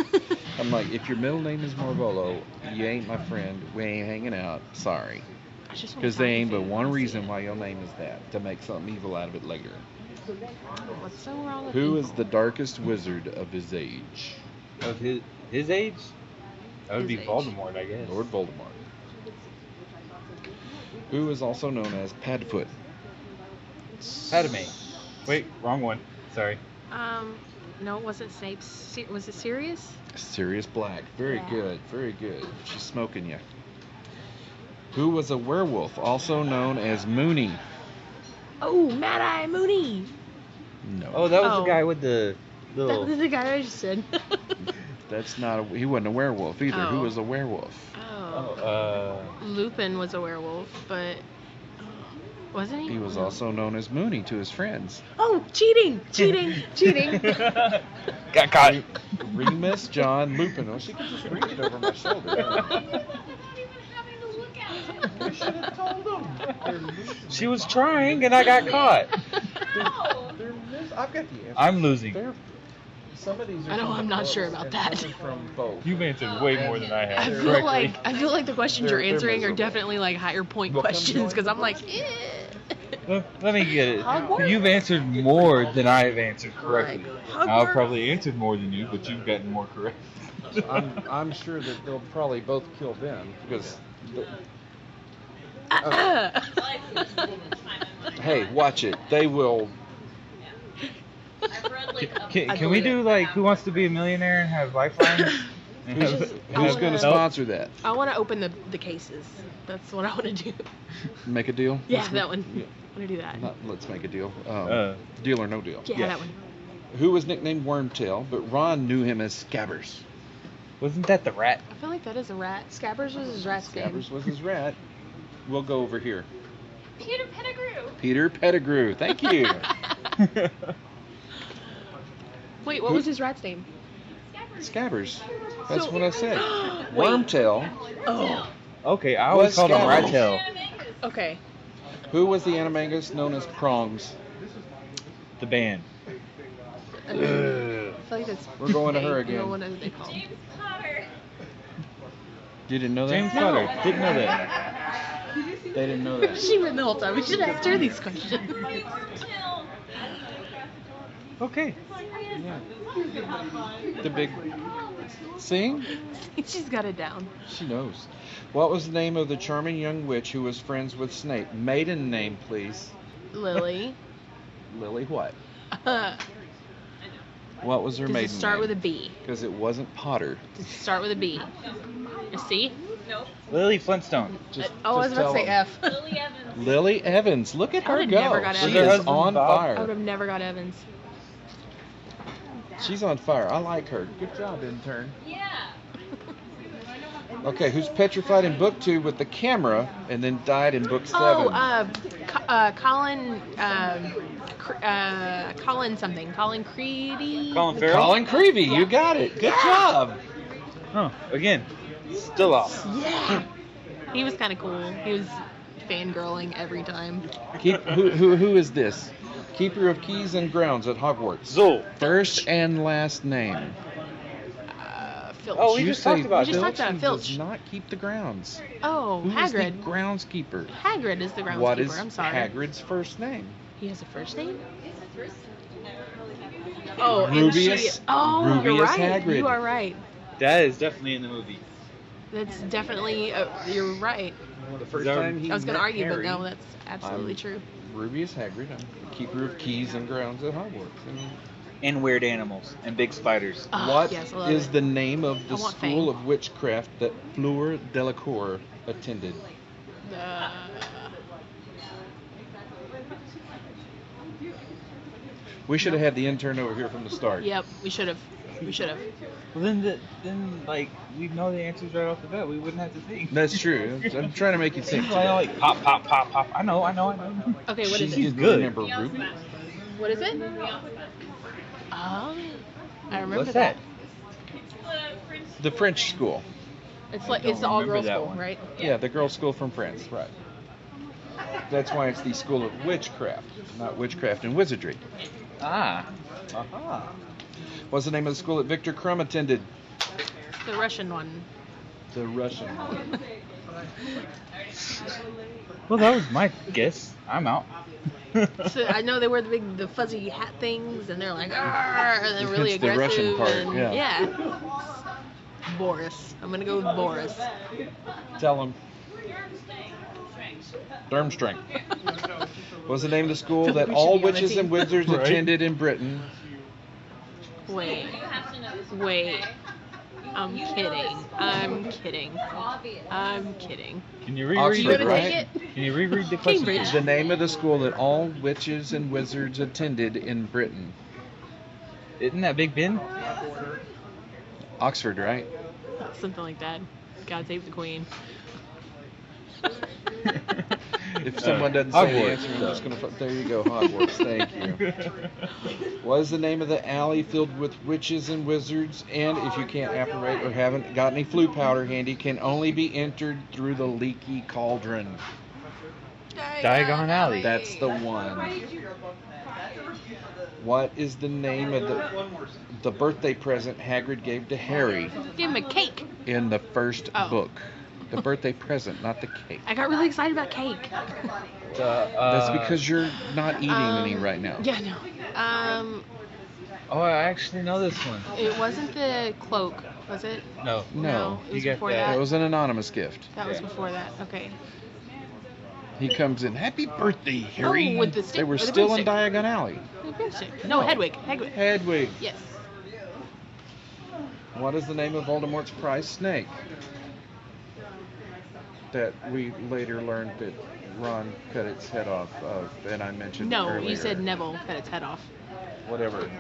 I'm like, if your middle name is Marvolo, you ain't my friend. We ain't hanging out. Sorry. I just want Because there Italian ain't but food. one I see reason it. why your name is that. To make something evil out of it later. What's so wrong with Who evil? is the darkest wizard of his age? Of his age? That would His be age. Voldemort, I guess. Lord Voldemort. Who is also known as Padfoot. Padme. Wait, wrong one. Sorry. No, it wasn't Snape. Was it Sirius? Sirius Black. Very Yeah. good. Very good. She's smoking you. Who was a werewolf, also known as Mooney? Oh, Mad Eye Mooney. No. Oh, that was Oh. the guy with the That little. was the guy I just said. That's not. He wasn't a werewolf either. Who Oh. was a werewolf? Oh. Lupin was a werewolf, but wasn't he? He was also known as Mooney to his friends. Oh, cheating! Cheating! Got caught. Remus, John, Lupin. Oh, she could just read it over my shoulder. You should have told them. She was trying, and I got caught. I've got the answer. I'm losing. Some of these are I know, from I'm not books sure about and that. some are from both. You've answered way more than I I have. feel correctly. like the questions They're you're answering are miserable. definitely like higher point Well, come questions join because the I'm like, Let me get it. Hogwarts? You've answered more than I've answered correctly. Like, I've Hogwarts? probably answered more than you, but you've gotten more correct. I'm sure that they'll probably both kill Ben because. Hey, watch it. They will. Can we do like Who Wants to Be a Millionaire and have lifelines? And Who's, have- who's wanna- going to help? sponsor that? I want to open the cases. That's what I want to do. Make a deal? Yeah, Let's that make- one. I want to do that. Let's make a deal. Deal or no deal. Yeah, that one. Who was nicknamed Wormtail, but Ron knew him as Scabbers. Wasn't that the rat? I feel like that is a rat. Scabbers was his rat's name. Scabbers was his rat. We'll go over here. Peter Pettigrew. Peter Pettigrew. Thank you. Wait, what was his rat's name? Scabbers. That's So- what I said. Wait. Wormtail. Oh, Okay, I always Was called him Scabbers. Rat Tail. okay. Who was the Animagus known as Prongs? The band. I feel like that's. We're going to her vague. again. No one knows what they call him. James Potter. You didn't know that? James No. Potter. Didn't know that. They didn't know that. She went the whole time. We should ask her these questions. Till. Okay. Yeah. The big. Sing? She's got it down. She knows. What was the name of the charming young witch who was friends with Snape? Maiden name, please. Lily. Lily what? Does What was her it maiden start name? with a B? Because it wasn't Potter. Does it start with a B? A C? Nope. Lily Flintstone. Just, Oh, I was just about to tell say them. F. Lily Evans. Lily Evans. Look at I her would've go. never got She Evans. Her is husband, on Bob. I would fire. have never got Evans. She's on fire. I like her. Good job, intern. Yeah. Okay, who's petrified in book 2 with the camera and then died in book 7? Oh, Colin, Colin something. Colin Creedy? Colin Farrell. Colin Creevy. You got it. Good job. Huh. Again, still off. Yeah. He was kind of cool. He was fangirling every time. Who is this? Keeper of keys and grounds at Hogwarts. Zool. First and last name. Filch. Oh, we You just say talked about We just talked about He Filch. does not keep the grounds. Oh, Who is the Hagrid. groundskeeper? Hagrid is the groundskeeper. What is I'm sorry. Hagrid's first name? He has a first name? Oh, and Rubius- she. Oh, you're Rubius right. Hagrid. You are right. That is definitely in the movie. That's definitely. You're right. The first That- time he I was gonna met argue, Harry, but no, that's absolutely I'm- true. Rubius Hagrid. I'm the keeper of keys and grounds at Hogwarts. And weird animals and big spiders. Ah, What yes, I love is it. the name of I the want school Fang. of witchcraft that Fleur Delacour attended? We should have had the intern over here from the start. Yep, we should have. We should have. Well, then like we know the answers right off the bat. We wouldn't have to think. That's true. I'm trying to make you think. She's like pop, pop, pop, pop. I know. Okay, what She is She's it? didn't good. remember Ruby. What is it? I remember What's that? The French school. It's like don't it's the all girls remember that school, one. right? Yeah, the girls' school from France. Right. That's why it's the school of witchcraft, not witchcraft and wizardry. Ah. Aha. What's the name of the school that Victor Crumb attended? The Russian one. The Russian one. Well, that was my guess. I'm out. So I know they wear the fuzzy hat things, and they're like, "Arr," and they're really It's the aggressive. Russian part, and, yeah. Boris. I'm gonna go with Boris. Tell him. Durmstrang. What's the name of the school that We should all be on the witches team. and wizards Right. attended in Britain? Wait. You have to know this one. Wait. Okay? I'm You know kidding. this. I'm kidding. It's obvious. I'm kidding. Can you reread Oxford, You gonna right? take it? Can you reread the question? Cambridge. The name of the school that all witches and wizards attended in Britain. Isn't that Big Ben? Oxford, right? Something like that. God save the Queen. If someone doesn't say the Hogwarts. answer, I'm just gonna. There you go, Hogwarts. Thank you. What is the name of the alley filled with witches and wizards? And if you can't apparate or haven't got any flu powder handy, can only be entered through the leaky cauldron. Diagon Alley. That's the one. What is the name of the birthday present Hagrid gave to Harry Give him a cake. in the first Oh. book? The birthday present, not the cake. I got really excited about cake. That's because you're not eating any right now. Yeah, no. Oh, I actually know this one. It wasn't the cloak, was it? No. No. It was You got before that. that. It was an anonymous gift. That was before that. Okay. He comes in, happy birthday, Harry. Oh, with the stick- They were with the still in broomstick. Diagon Alley. No, Hedwig. Hedwig. Hedwig. Yes. What is the name of Voldemort's prize snake? That we later learned that Ron cut its head off of, and I mentioned No, earlier. you said Neville cut its head off. Whatever.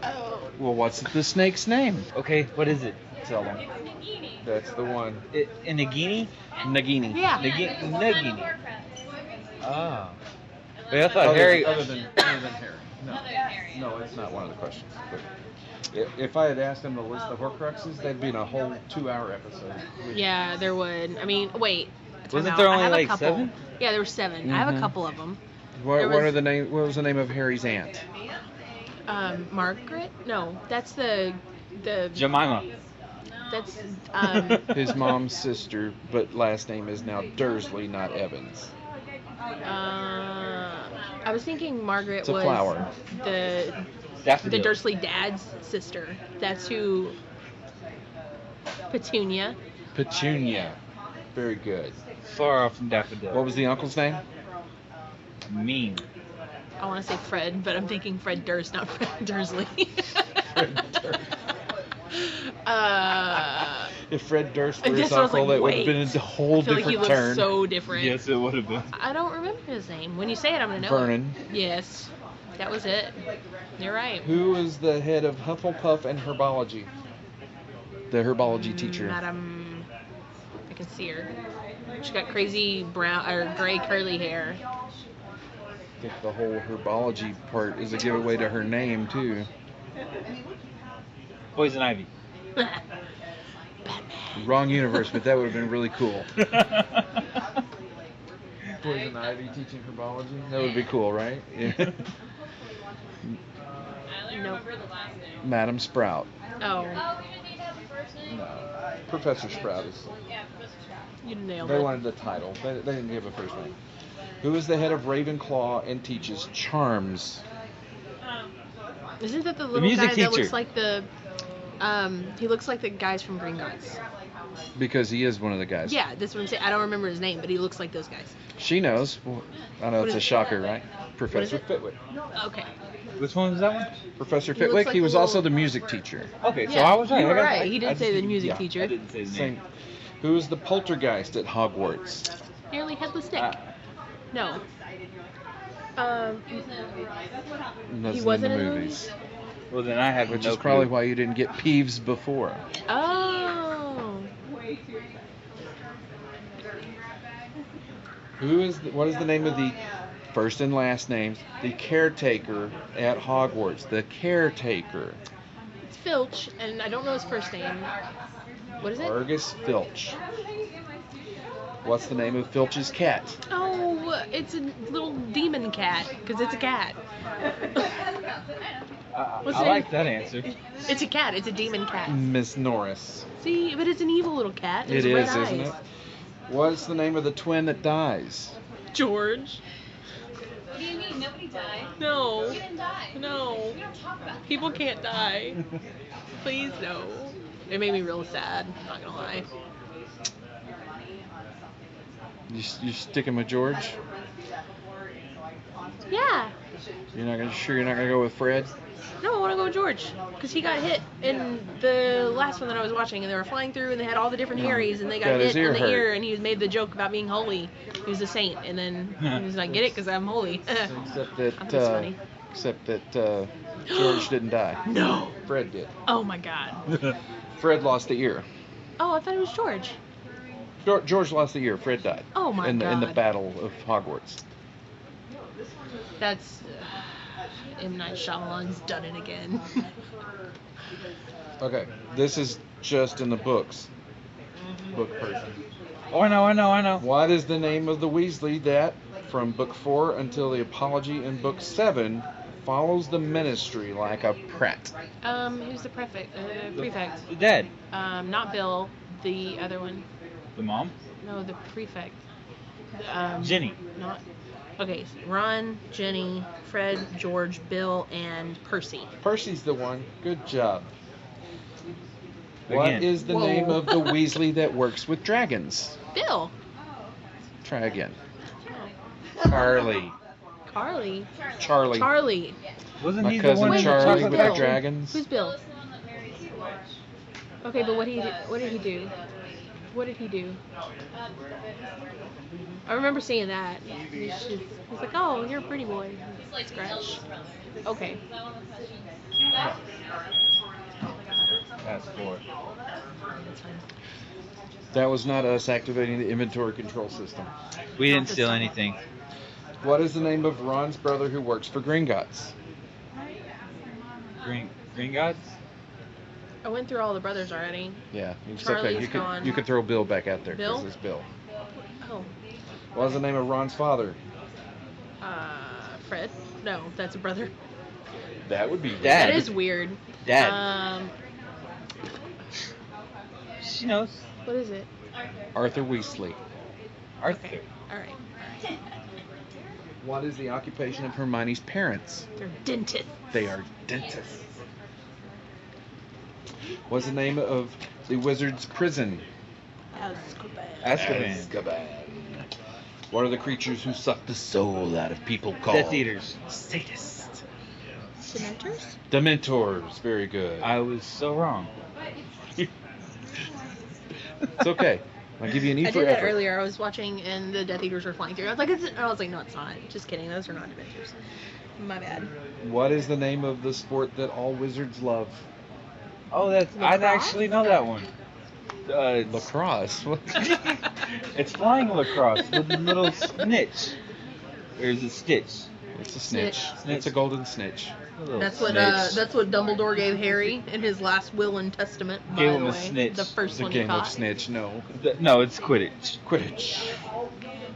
Oh. Well, what's the snake's name? Okay, what is it? Tell them. Nagini. That's the one. Nagini? Nagini. Yeah. Nagini. Oh. Wait, I thought Harry. Other than Harry. No. Other Harry. No, it's not one of the questions. But if I had asked him to list the Horcruxes, that'd be in a whole 2-hour episode. Yeah, there would. I mean, wait. time Wasn't out. there I only have a like couple. 7? Yeah, there were 7. I have a Mhm. couple of them. What There was- are the name? What was the name of Harry's aunt? Margaret? No, that's the Jemima. that's His mom's sister, but last name is now Dursley, not Evans. I was thinking Margaret It's a was flower. the Daffodil. Dursley dad's sister. That's who. Petunia. Petunia. Very good. Far off from Daffodil. What was the uncle's name? Mean. I want to say Fred, but I'm thinking Fred Durst, not Fred Dursley. If Fred Durst were That's his what I was uncle, like, it would have been wait. a whole I feel like different he looks turn. so different. Yes, it would have been. I don't remember his name. When you say it, I'm gonna know. Vernon. It. Yes, that was it. You're right. Who is the head of Hufflepuff and herbology? The herbology teacher. Madam, I can see her. She's got crazy brown or gray curly hair. I think the whole herbology part is a giveaway to her name too. Poison Ivy. Wrong universe, but that would have been really cool. Poison Ivy teaching herbology? That would be cool, right? Yeah. I only remember the last name. Madam Sprout. Oh, Oh, we didn't need to have the first name? No. Professor Sprout is. Yeah, Professor Sprout. you nailed They it. wanted the title. They didn't give a first name. Who is the head of Ravenclaw and teaches charms? Isn't that the little music guy teacher. that looks like the? He looks like the guys from Green Guards. Because he is one of the guys. Yeah, that's what I'm saying. I don't remember his name, but he looks like those guys. She knows. Well, I know What it's a is it? shocker, right? Professor it? Fitwick. Okay. Which one was that one? Professor He looks Fitwick. like he a was little- also the music teacher. Okay, so Yeah, I was right. you were I got- right. I- He I did just say the didn't- music yeah, teacher. I didn't say the Same. name. Who is the poltergeist at Hogwarts? Nearly headless Nick. Ah. No. That's He wasn't in in the the movies. Well, then I have Which no is probably clue. why you didn't get Peeves before. Oh. What is the name of the first and last names? The caretaker at Hogwarts. The caretaker. It's Filch, and I don't know his first name. What is it? Argus Filch. What's the name of Filch's cat? Oh, it's a little demon cat, because it's a cat. What's I the like name? that answer. It's a cat. It's a demon cat. Miss Norris. See, but it's an evil little cat. It It is, has red isn't eyes. it? What's the name of the twin that dies? George. What do you mean? Nobody died. No. You didn't die. No. We don't talk about People can't die. Please, no. It made me real sad. Not gonna lie. You sticking with George? Yeah. You're not gonna go with Fred? No, I want to go with George because he got hit in the last one that I was watching, and they were flying through, and they had all the different Harrys, and they got hit in the ear, and he made the joke about being holy. He was a saint, and then he was like, "Get it? Because I'm holy." Except that, That's funny. George didn't die. No. Fred did. Oh my God. Fred lost the ear. Oh, I thought it was George. George lost the ear. Fred died. Oh my God. In the God. Battle of Hogwarts. That's M. Night Shyamalan's done it again. Okay, this is just in the books. Book person. Oh, I know. What is the name of the Weasley that, from book 4 until the apology in book 7, follows the ministry like a prat? Who's the prefect? Prefect. The dad. Not Bill. The other one. The mom? No, the prefect. Ginny. Not. Okay, so Ron, Ginny, Fred, George, Bill, and Percy. Percy's the one. Good job. Again. What is the Whoa. name of the Weasley that works with dragons? Bill. Try again. Carly. Carly. Charlie. Charlie. Wasn't My he cousin the one Charlie with with Bill. the dragons. Who's Bill? Okay, but what did he do? What did he do? I remember seeing that. He's like, "Oh, you're a pretty boy." Scratch. Okay. That's 4. That's fine. That was not us activating the inventory control system. We didn't steal anything. What is the name of Ron's brother who works for Gringotts? Green Gods? I went through all the brothers already. Yeah, it's Charlie okay. is gone. You could throw Bill back out there. 'Cause Bill? It's Bill. Oh. What is the name of Ron's father? Fred? No, that's a brother. That would be Dad. That is weird. Dad. She knows. What is it? Arthur Weasley. Arthur. Okay. All right. What is the occupation of Hermione's parents? They're dentists. They are dentists. What's the name of the wizard's prison? Azkaban. Azkaban. What are the creatures who suck the soul out of people called? Death Eaters. Sadists. Dementors? Dementors. Very good. I was so wrong. It's okay. I'll give you an E I for did that effort. earlier. I was watching and the Death Eaters were flying through. I was like, no, it's not. Just kidding. Those are not Dementors. My bad. What is the name of the sport that all wizards love? Oh, I Lacrosse? actually know that one. Lacrosse. It's flying lacrosse with a little snitch. Or is it Stitch? It's a snitch. Snitch. It's a golden snitch. A little That's what Dumbledore gave Harry in his last will and testament. By Gave the him a way, snitch. the first It's a one he game of caught. snitch. No. No, it's Quidditch. Quidditch.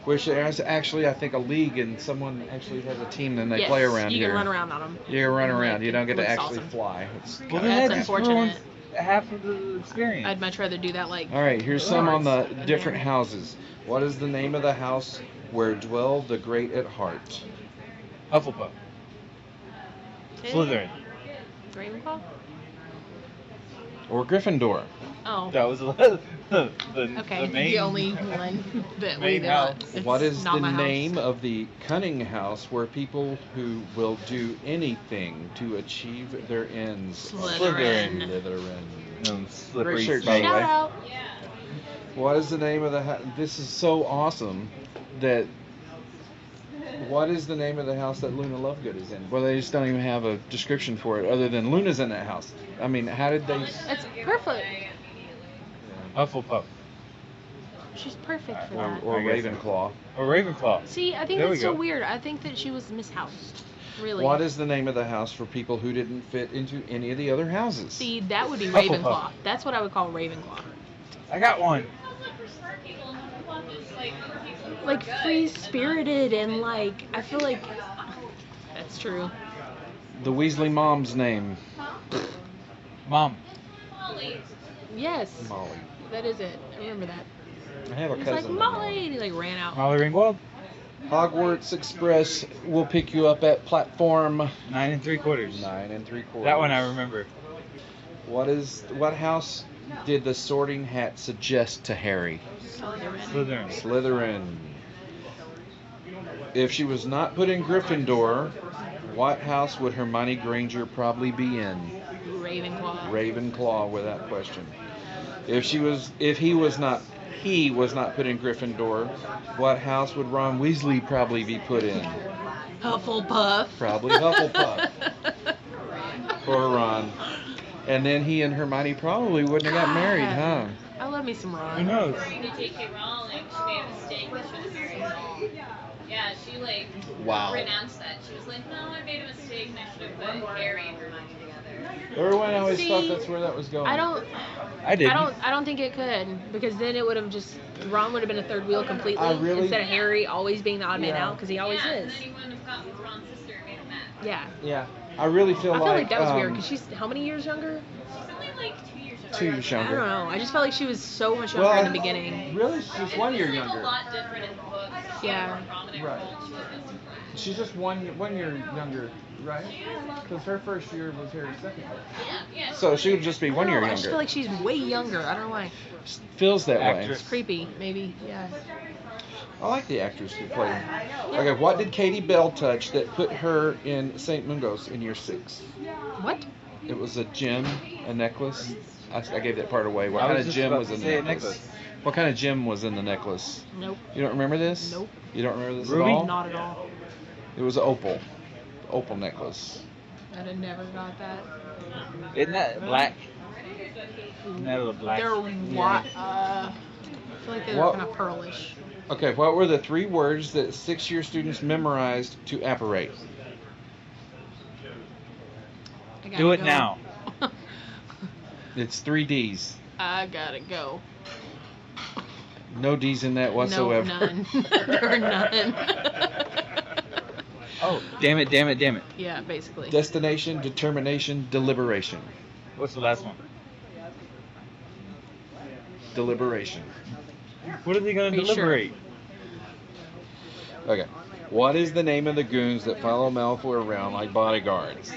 Which there's actually, I think, a league and someone actually has a team and they Yes, play around you here. can run around on them. You can run around. You don't get to Looks actually awesome. fly. It's Well, kinda- then That's that just unfortunate. ruins half of the experience. I'd much rather do that like. All right, here's some on the Lords. different houses. What is the name of the house where dwell the great at heart? Hufflepuff. Slytherin. Ravenclaw? Or Gryffindor? Oh. That was the Okay, main. the only one that we main did house. not. It's What is not the my house. name of the cunning house where people who will do anything to achieve their ends? Slytherin. Slytherin. Slippery Great shirt, by the snake. way. Shout out. What is the name of the house? This is so awesome that. What is the name of the house that Luna Lovegood is in? Well, they just don't even have a description for it other than Luna's in that house. I mean, how did they. That's perfect. Hufflepuff. She's perfect for Or, that. or I guess so. Ravenclaw. Or Ravenclaw. See, I think There we that's so go. weird. I think that she was mishoused. Really. What is the name of the house for people who didn't fit into any of the other houses? See, that would be Hufflepuff. Ravenclaw. That's what I would call Ravenclaw. I got one. Like free spirited and like I feel like that's true. The Weasley mom's name. Mom. Yes, Molly. that is it. I remember that. I have a He's cousin. like named Molly, and he like ran out. Molly Ringwald. Hogwarts Express will pick you up at platform 9 3/4. 9 3/4. That one I remember. What house did the Sorting Hat suggest to Harry? Slytherin. Slytherin. If she was not put in Gryffindor, What house would Hermione Granger probably be in? Ravenclaw. Ravenclaw, without question. If he was not put in Gryffindor, what house would Ron Weasley probably be put in? Hufflepuff. Probably Hufflepuff. Poor Ron. And then he and Hermione probably wouldn't have got married, huh? I love me some Who Ron. knows? According to J.K. Rowling, she made a mistake and should have married Paul. Yeah, she Wow. renounced that. She was like, no, I made a mistake and I should have put Harry and Hermione together. Everyone always See, thought that's where that was going. I don't I don't think it could, because then it would have just Ron would have been a third wheel completely instead of Harry always being the odd man out, because he always And is. then he wouldn't have gotten with Ron's sister and made him mad. Yeah. Yeah. I really feel I feel like that was weird, um, because she's how many years younger? She's only like 2 years younger. 2 years I younger. don't know. I just felt like she was so much younger in the beginning. Really, she's 1 year She's younger. a lot different in the books. She Yeah. had a more prominent Right. role. She wasn't super. She's just 1 year younger, right? Because her first year was Harry's second year. Yeah. So she would just be 1 year I just feel younger. like she's way younger. I don't know why. Feels that way. Actress. It's creepy, maybe. Yeah. I like the actress who played her. Okay, what did Katie Bell touch that put her in St. Mungo's in year 6? What? It was a gem, a necklace. I gave that part away. What I kind was of just gem about was to in the say a necklace? necklace. What kind of gem was in the necklace? Nope. You don't remember this? Nope. You don't remember this Ruby? at all? Not at all. It was an opal. Opal necklace. I'd have never got that. Isn't that black? Isn't that a little black? They're what? I feel like they're What- kind of pearlish. Okay, what were the 3 words that 6-year students memorized to apparate? I gotta Do it go. now. It's 3 D's. I gotta go. No D's in that whatsoever. No, none. There are none. Oh, damn it, damn it, damn it. Yeah, basically. Destination, determination, deliberation. What's the last one? Deliberation. What are they going Are to you sure? deliberate? Okay. What is the name of the goons that follow Malfoy around like bodyguards?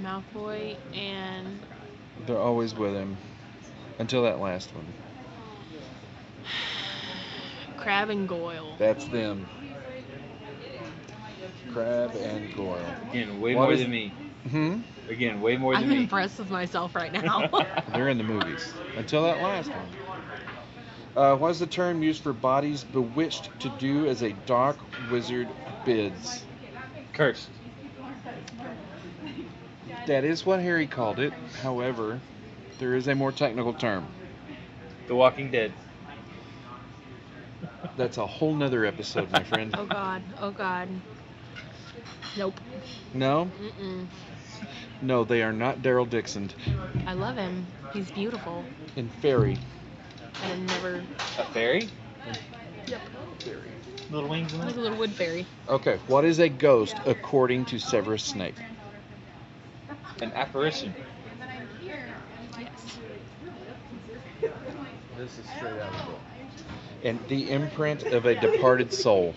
Malfoy and They're always with him. Until that last one. Crab and Goyle. That's them. Crab and Goyle. Again, way What more is- than me. Hmm? Again, way more than I'm me. impressed with myself right now. They're in the movies. Until that last one. What is the term used for bodies bewitched to do as a dark wizard bids? Cursed. That is what Harry called it. However, there is a more technical term. The Walking Dead. That's a whole nother episode, my friend. Oh God. Oh God. Nope. No? Mm-mm. No, they are not Daryl Dixon. I love him. He's beautiful. In Fairy. I never. A fairy? Yep. Little wings in Like a it? little wood fairy. Okay, what is a ghost according to Severus Snape? An apparition. Yes. This is straight out of the book. And the imprint of a departed soul.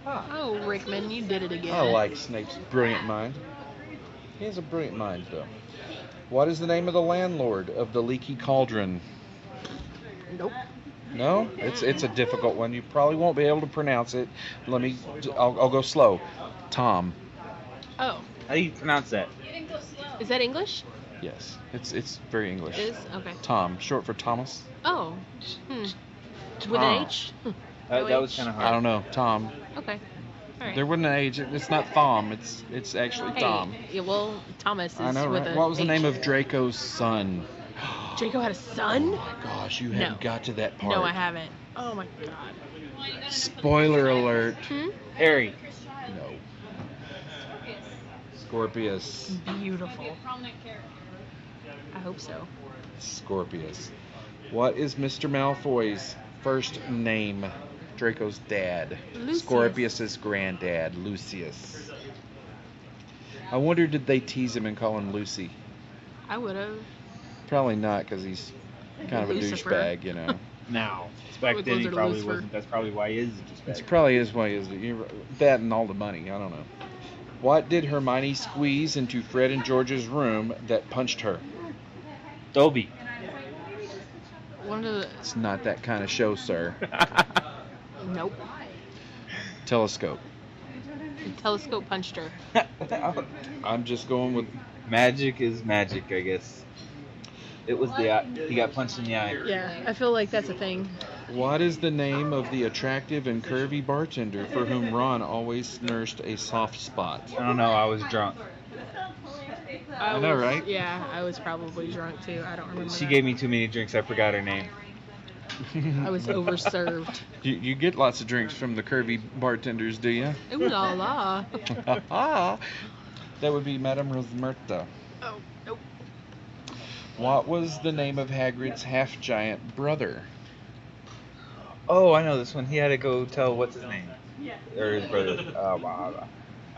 Oh, Rickman, you did it again. I like Snape's brilliant mind. He has a brilliant mind, though. What is the name of the landlord of the Leaky Cauldron? Nope. No? It's a difficult one. You probably won't be able to pronounce it. I'll go slow. Tom. Oh, How do you pronounce that? You didn't go slow. is that English? Yes. It's very English. It is? Okay. Tom, short for Thomas. Oh. With Tom. an H? That was kind of hard. I don't know. Tom. Okay. All right. There wasn't an H. It's not Thom. It's actually Hey, Tom. Yeah, well, Thomas is I know, with right? a What was the H. name of Draco's son? Draco had a son? Oh my gosh, you haven't No. got to that part. No, I haven't. Oh my God. Well, you gotta Spoiler alert. Hmm? Harry. No. Scorpius. Beautiful. prominent character. I hope so. Scorpius. What is Mr. Malfoy's first name? Draco's dad. Lucius. Scorpius's granddad, Lucius. I wonder, did they tease him and call him Lucy? I would have. Probably not, because he's kind of a Lucifer. douchebag, you know. Now. Back With then he Lizard probably Lucifer. wasn't. That's probably why he is just It's bad. probably his way, is that and all the money. I don't know. What did Hermione squeeze into Fred and George's room that punched her? Dobby. One of the. It's not that kind of show, sir. Nope. Telescope. Telescope punched her. I'm just going with Magic is magic, I guess. It was the eye. He got punched in the eye. Yeah, I feel like that's a thing. what is the name of the attractive and curvy bartender for whom Ron always nursed a soft spot? I don't know. I was drunk. I know, right? Yeah, I was probably drunk too. I don't remember. She gave me too many drinks. I forgot her name. I was overserved. You get lots of drinks from the curvy bartenders, do you? Ooh la la. That would be Madame Rosmerta. Oh, nope. What was the name of Hagrid's half-giant brother? Oh, I know this one. He had to go tell what's his name or his brother.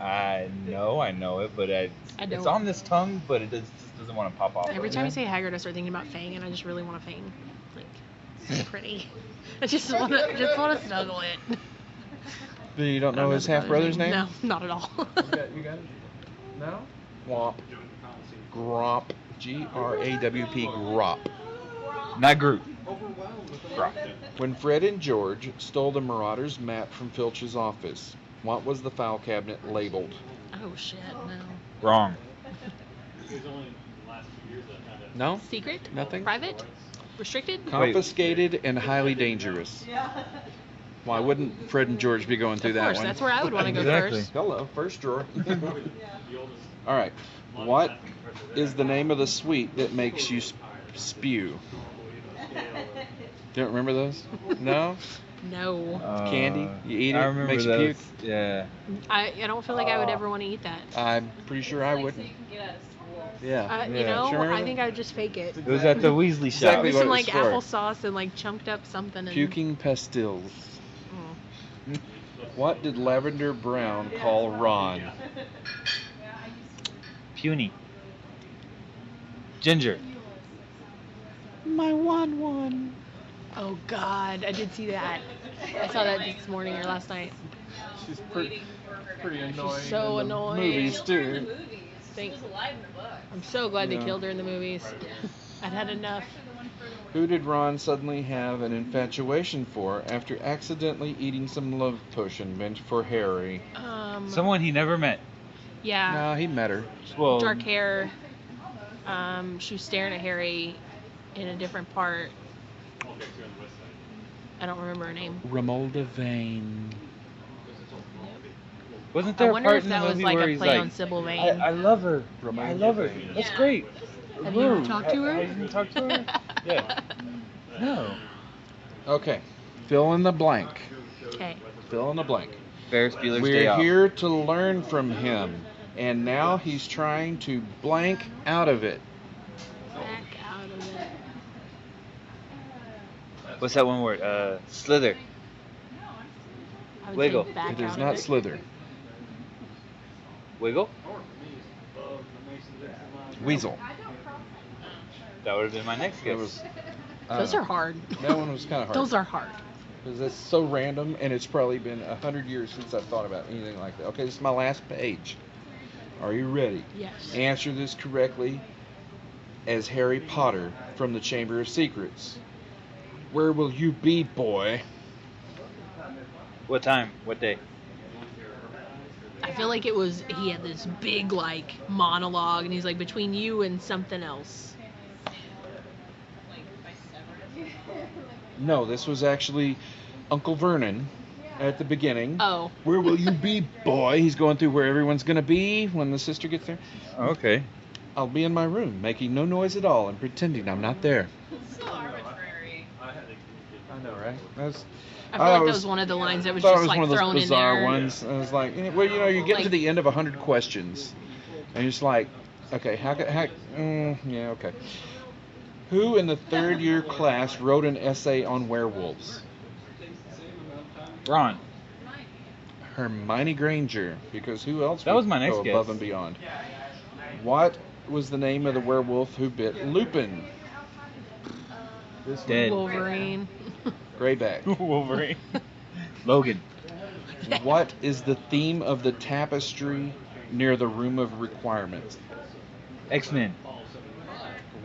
I know it, but it's don't. on this tongue, but it just doesn't want to pop off. Every time you say Hagrid, I start thinking about Fang, and I just really want a Fang. Like, so pretty. I just want to snuggle it. You don't know his half-brother's name? No, not at all. You got it? No? Gwop. Grop. G-R-A-W-P. Grop. Not Groot. When Fred and George stole the Marauders map from Filch's office, what was the file cabinet labeled? Oh shit, no. Wrong. No? Secret? Nothing? Private? Restricted? Confiscated and highly dangerous. Why wouldn't Fred and George be going through Of that course, one? that's where I would want to go Exactly. first. Hello, first drawer. All right. What is the name of the sweet that makes you spew? Don't remember those? No? No. Candy? You eat it? I remember Makes those. you puke? Yeah. I don't feel like I would ever want to eat that. I'm pretty sure I wouldn't. Yeah. You know, Sure remember I that? think I would just fake it. It was at the Weasley shop. Exactly With what some it like was for. applesauce and like chunked up something. And, Puking pastilles. Mm. What did Lavender Brown call Ron? Puny. Ginger. My one. Oh God, I did see that. I saw that this morning or last night. She's pretty annoying. so in the annoying. Movies too. Thanks. She's alive in the book. I'm so glad Yeah. they killed her in the movies. I'd had enough. Who did Ron suddenly have an infatuation for after accidentally eating some love potion meant for Harry? Someone he never met. Yeah. No, he met her. Well, Dark hair. She was staring at Harry in a different part. I don't remember her name. Romolda Vane. wasn't I there a wonder part if in the that was movie like where a he's play like, on Sybil Vane. I love her. I Romolda love her. Vane. That's Yeah. great. Have you ever Woo. talked to her? Have you talked to her? Yeah. No. Okay, fill in the blank. Okay. Fill in the blank. Ferris Bueller's Day We're Off. here to learn from him, and now he's trying to blank out of it. Back out of it. What's that one word? Slither. I would Wiggle. say back It is out not of it. slither. Wiggle? Weasel. That would have been my next It guess. was. Those are hard. That one was kind of hard. Those are hard. Because it's so random, and it's probably been 100 years since I've thought about anything like that. Okay, this is my last page. Are you ready? Yes. Answer this correctly as Hary Potter from the Chamber of Secrets. Where will you be, boy? What time? What day? I feel like he had this big like monologue, and he's like between you and something else. No, this was actually Uncle Vernon at the beginning. Oh. Where will you be, boy? He's going through where everyone's going to be when the sister gets there. Okay. I'll be in my room, making no noise at all and pretending I'm not there. So arbitrary. I know, right? That's. I feel like that was one of the lines that was thought just it was like one of those thrown in bizarre there. ones. I was like, well, you know, you're getting to Like- the end of 100 questions, and you're just like, okay, yeah, okay. Who in the third year class wrote an essay on werewolves? Ron. Hermione Granger, because who else That would was my next go guess. above and beyond? What was the name of the werewolf who bit Lupin? This Dead. Wolverine. Greyback. Wolverine. Logan. What is the theme of the tapestry near the Room of Requirement? X-Men.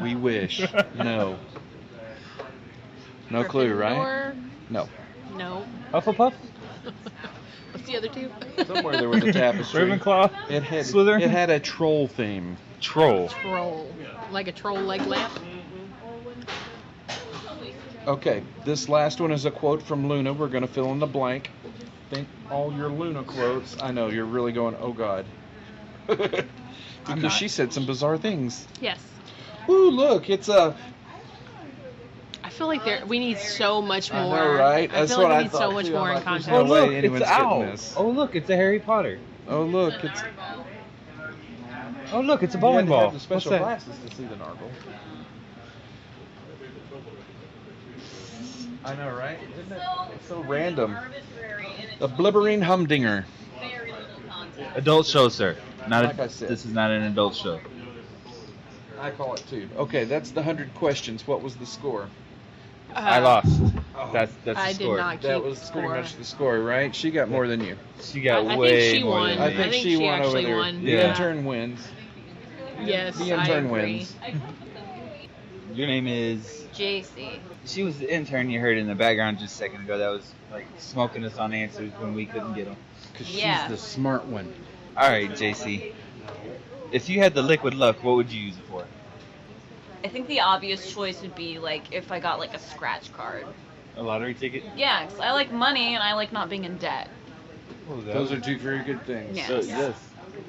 We wish. No. No clue, right? Gryffindor? No. No. Hufflepuff. was the other two? Somewhere there was a tapestry. Ravenclaw. It had Slytherin? It had a troll theme. Troll. Troll. Like a troll leg lamp? Okay, this last one is a quote from Luna. We're going to fill in the blank. Think all your Luna quotes. I know, you're really going, oh God. Because she said some bizarre things. Yes. Ooh, look, it's a... I feel like we need so much more. I know, right? I That's feel what like I we need so thought, much too. more I'm in like, there's content. no Oh way look, anyone's it's getting owl. this. Oh look, it's a Harry Potter. Oh, look, it's... Oh look, it's a You bowling had to ball. have the special What's that? glasses to see the nargle. I know, right? Isn't it? It's so random. A blibbering humdinger. Very little content. Adult show, sir. Not Like I said. This is not an adult show. I call it too. Okay, that's the 100 questions. What was the score? I lost. Oh. That's the I score. did not keep That was score. pretty much the score, right? She got more than you. She got I way think she more won. than I me. think think she she won over actually there. won. The Yeah. intern wins. Yes, The I intern agree. wins. Your name is. JC. She was the intern you heard in the background just a second ago. That was like smoking us on answers when we couldn't get them. Because Yeah. she's the smart one. All right, JC. If you had the liquid luck, what would you use it for? I think the obvious choice would be like if I got like a scratch card. A lottery ticket? Yeah, 'cause I like money and I like not being in debt. Oh, Those are two very good things. Yeah. yes.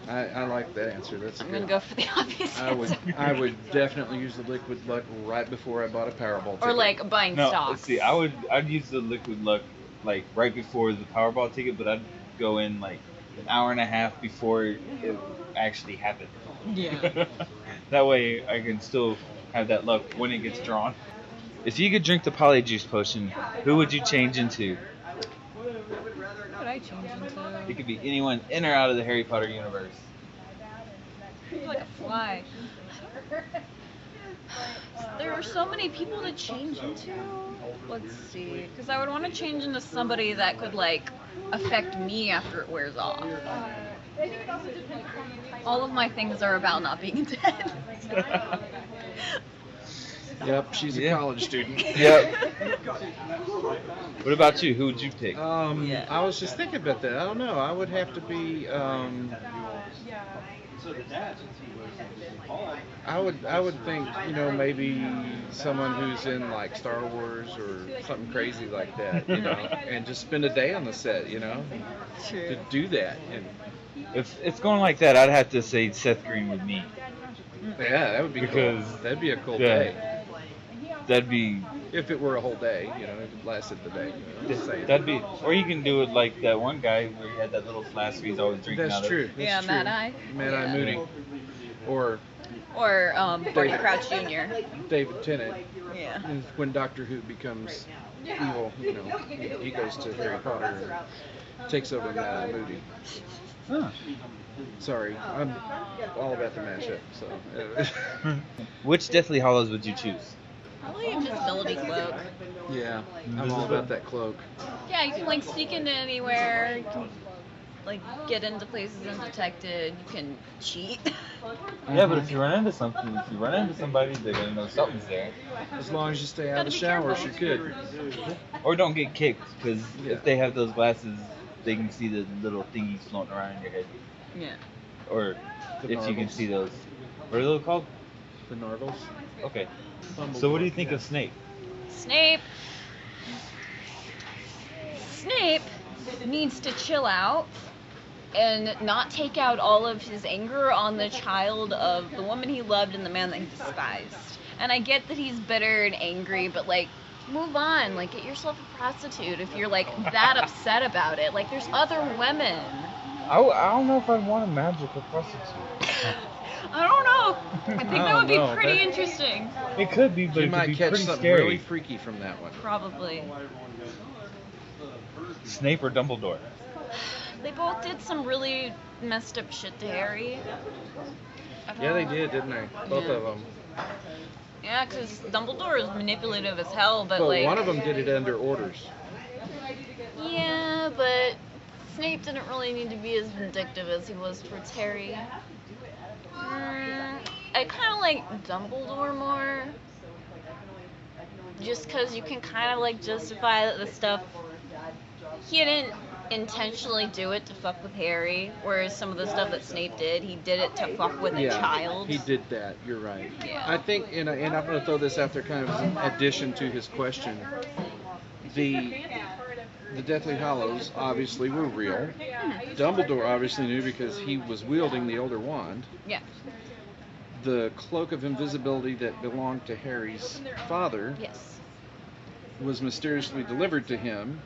I like that answer. That's I'm good. gonna go for the obvious answer. I would definitely use the liquid luck right before I bought a Powerball ticket. Or like buying No, stocks. see, I'd use the liquid luck like right before the Powerball ticket, but I'd go in like an hour and a half before it actually happened. Yeah. That way I can still have that luck when it gets drawn. If you could drink the Polyjuice potion, who would you change into? What would I change into? It could be anyone in or out of the Harry Potter universe. Like a fly. There are so many people to change into. Let's see. Because I would want to change into somebody that could like affect me after it wears off. All of my things are about not being dead. Yep, she's a Yeah. college student. Yep. What about you? Who would you pick? Yeah. I was just thinking about that. I don't know. I would have to be. I would think, maybe someone who's in like Star Wars or something crazy like that, and just spend a day on the set, to do that. And If it's going like that, I'd have to say Seth Green with me. yeah, that would be Because- cool. That'd be a cool Yeah. day. That'd be If it were a whole day, if it lasted the day. Just saying. that'd be, or you can do it like that one guy where he had that little flask he's always drinking That's out true. of. That's Yeah, true. Mad Eye. Mad Eye Yeah. Moody. Or Or Barty Crouch Jr. David Tennant. Yeah. When Doctor Who becomes evil, he goes to Harry Potter and takes over Mad Eye Moody. Huh. Sorry, I'm all about the mashup. So, Which Deathly Hollows would you choose? Probably Invisibility Cloak. yeah, I'm all about that cloak. Yeah, you can like sneak into anywhere. You can like get into places undetected. You can cheat. Yeah, but if you run into somebody, they're gonna know something's there. As long as you stay out of the Gotta be showers, careful. you're good. Or don't get kicked, because Yeah. if they have those glasses, they can see the little thingies floating around in your head. Yeah. Or The if you can narvals. see those. What are those called? The Narvals. Okay. So what do you think of Snape? Snape needs to chill out and not take out all of his anger on the child of the woman he loved and the man that he despised. And I get that he's bitter and angry, but like, move on. Like, get yourself a prostitute if you're like that upset about it. Like, there's other women. I don't know if I'd want a magical prostitute. I don't know. I think I that would be don't know. pretty That- interesting. It could be, but You it could might be catch pretty something scary. really freaky from that one. Probably. Snape or Dumbledore? They both did some really messed up shit to Harry. Yeah, they did, didn't they? Both Yeah. of them. Yeah, because Dumbledore is manipulative as hell, but But like. one of them did it under orders. Yeah, but Snape didn't really need to be as vindictive as he was towards Harry. I kind of like Dumbledore more. Just because you can kind of like justify the stuff. He didn't intentionally do it to fuck with Harry, whereas some of the stuff that Snape did, he did it to fuck with a child. He did that. You're right. Yeah. I think, and I'm going to throw this out there kind of as an addition to his question. The Deathly Hallows obviously were real. Dumbledore obviously knew because he was wielding the Elder Wand. Yeah. The cloak of invisibility that belonged to Harry's father Yes. was mysteriously delivered to him.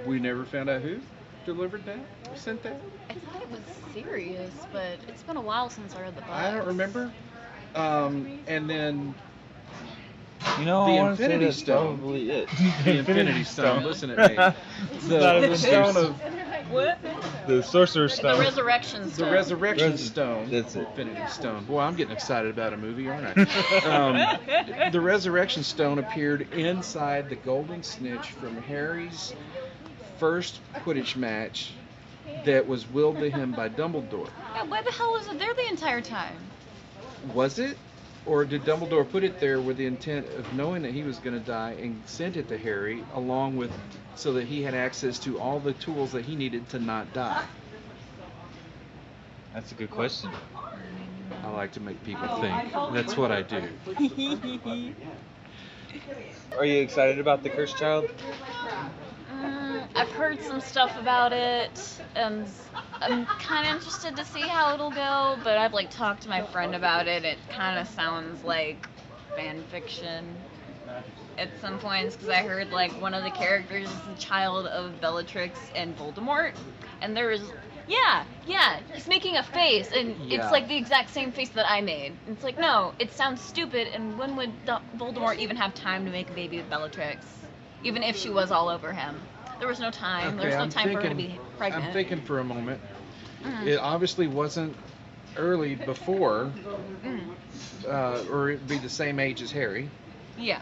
We never found out who delivered that, sent that. I thought it was Sirius, but it's been a while since I read the book. I don't remember. And then You know, the I wanna say Infinity that's Stone. probably it. The Infinity Stone. Listen at me. It's not The even stone Stone. of What? The Sorcerer's The Stone. Resurrection the Stone. Resurrection Stone. That's it. Infinity Stone. Boy, I'm getting excited about a movie, aren't I? The Resurrection Stone appeared inside the golden snitch from Harry's first Quidditch match that was willed to him by Dumbledore. Yeah, why the hell was it there the entire time? Was it? Or did Dumbledore put it there with the intent of knowing that he was going to die and sent it to Harry along with so that he had access to all the tools that he needed to not die? That's a good question. I like to make people think. That's what I do. Are you excited about the Cursed Child? I've heard some stuff about it, and I'm kind of interested to see how it'll go, but I've like talked to my friend about it. It kind of sounds like fan fiction at some points, because I heard like one of the characters is the child of Bellatrix and Voldemort, and there is he's making a face, and Yeah. it's like the exact same face that I made. It's like, no, it sounds stupid, and when would Voldemort even have time to make a baby with Bellatrix, even if she was all over him? There was no time. There was no time for her to be pregnant. I'm thinking for a moment. Mhm. It obviously wasn't early before, or it'd be the same age as Harry. Yeah.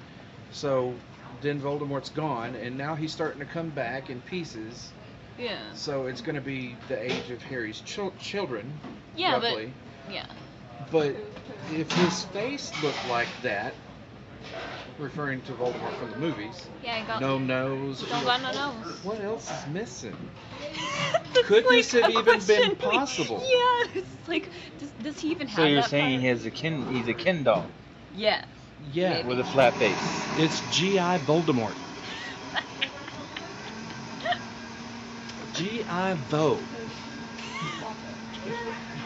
So then Voldemort's gone, and now he's starting to come back in pieces. Yeah. So it's going to be the age of Harry's children, Yeah, roughly. but yeah. But if his face looked like that, referring to Voldemort from the movies, Yeah, I got no nose. Don't got no nose. What else is missing? That's Could like this have a even question been we- possible? Yeah, it's like, does he even have So you're that saying part? he has he's a Ken doll Yeah. Yeah, Maybe. with a flat face. it's G.I. Voldemort. G.I. Vo.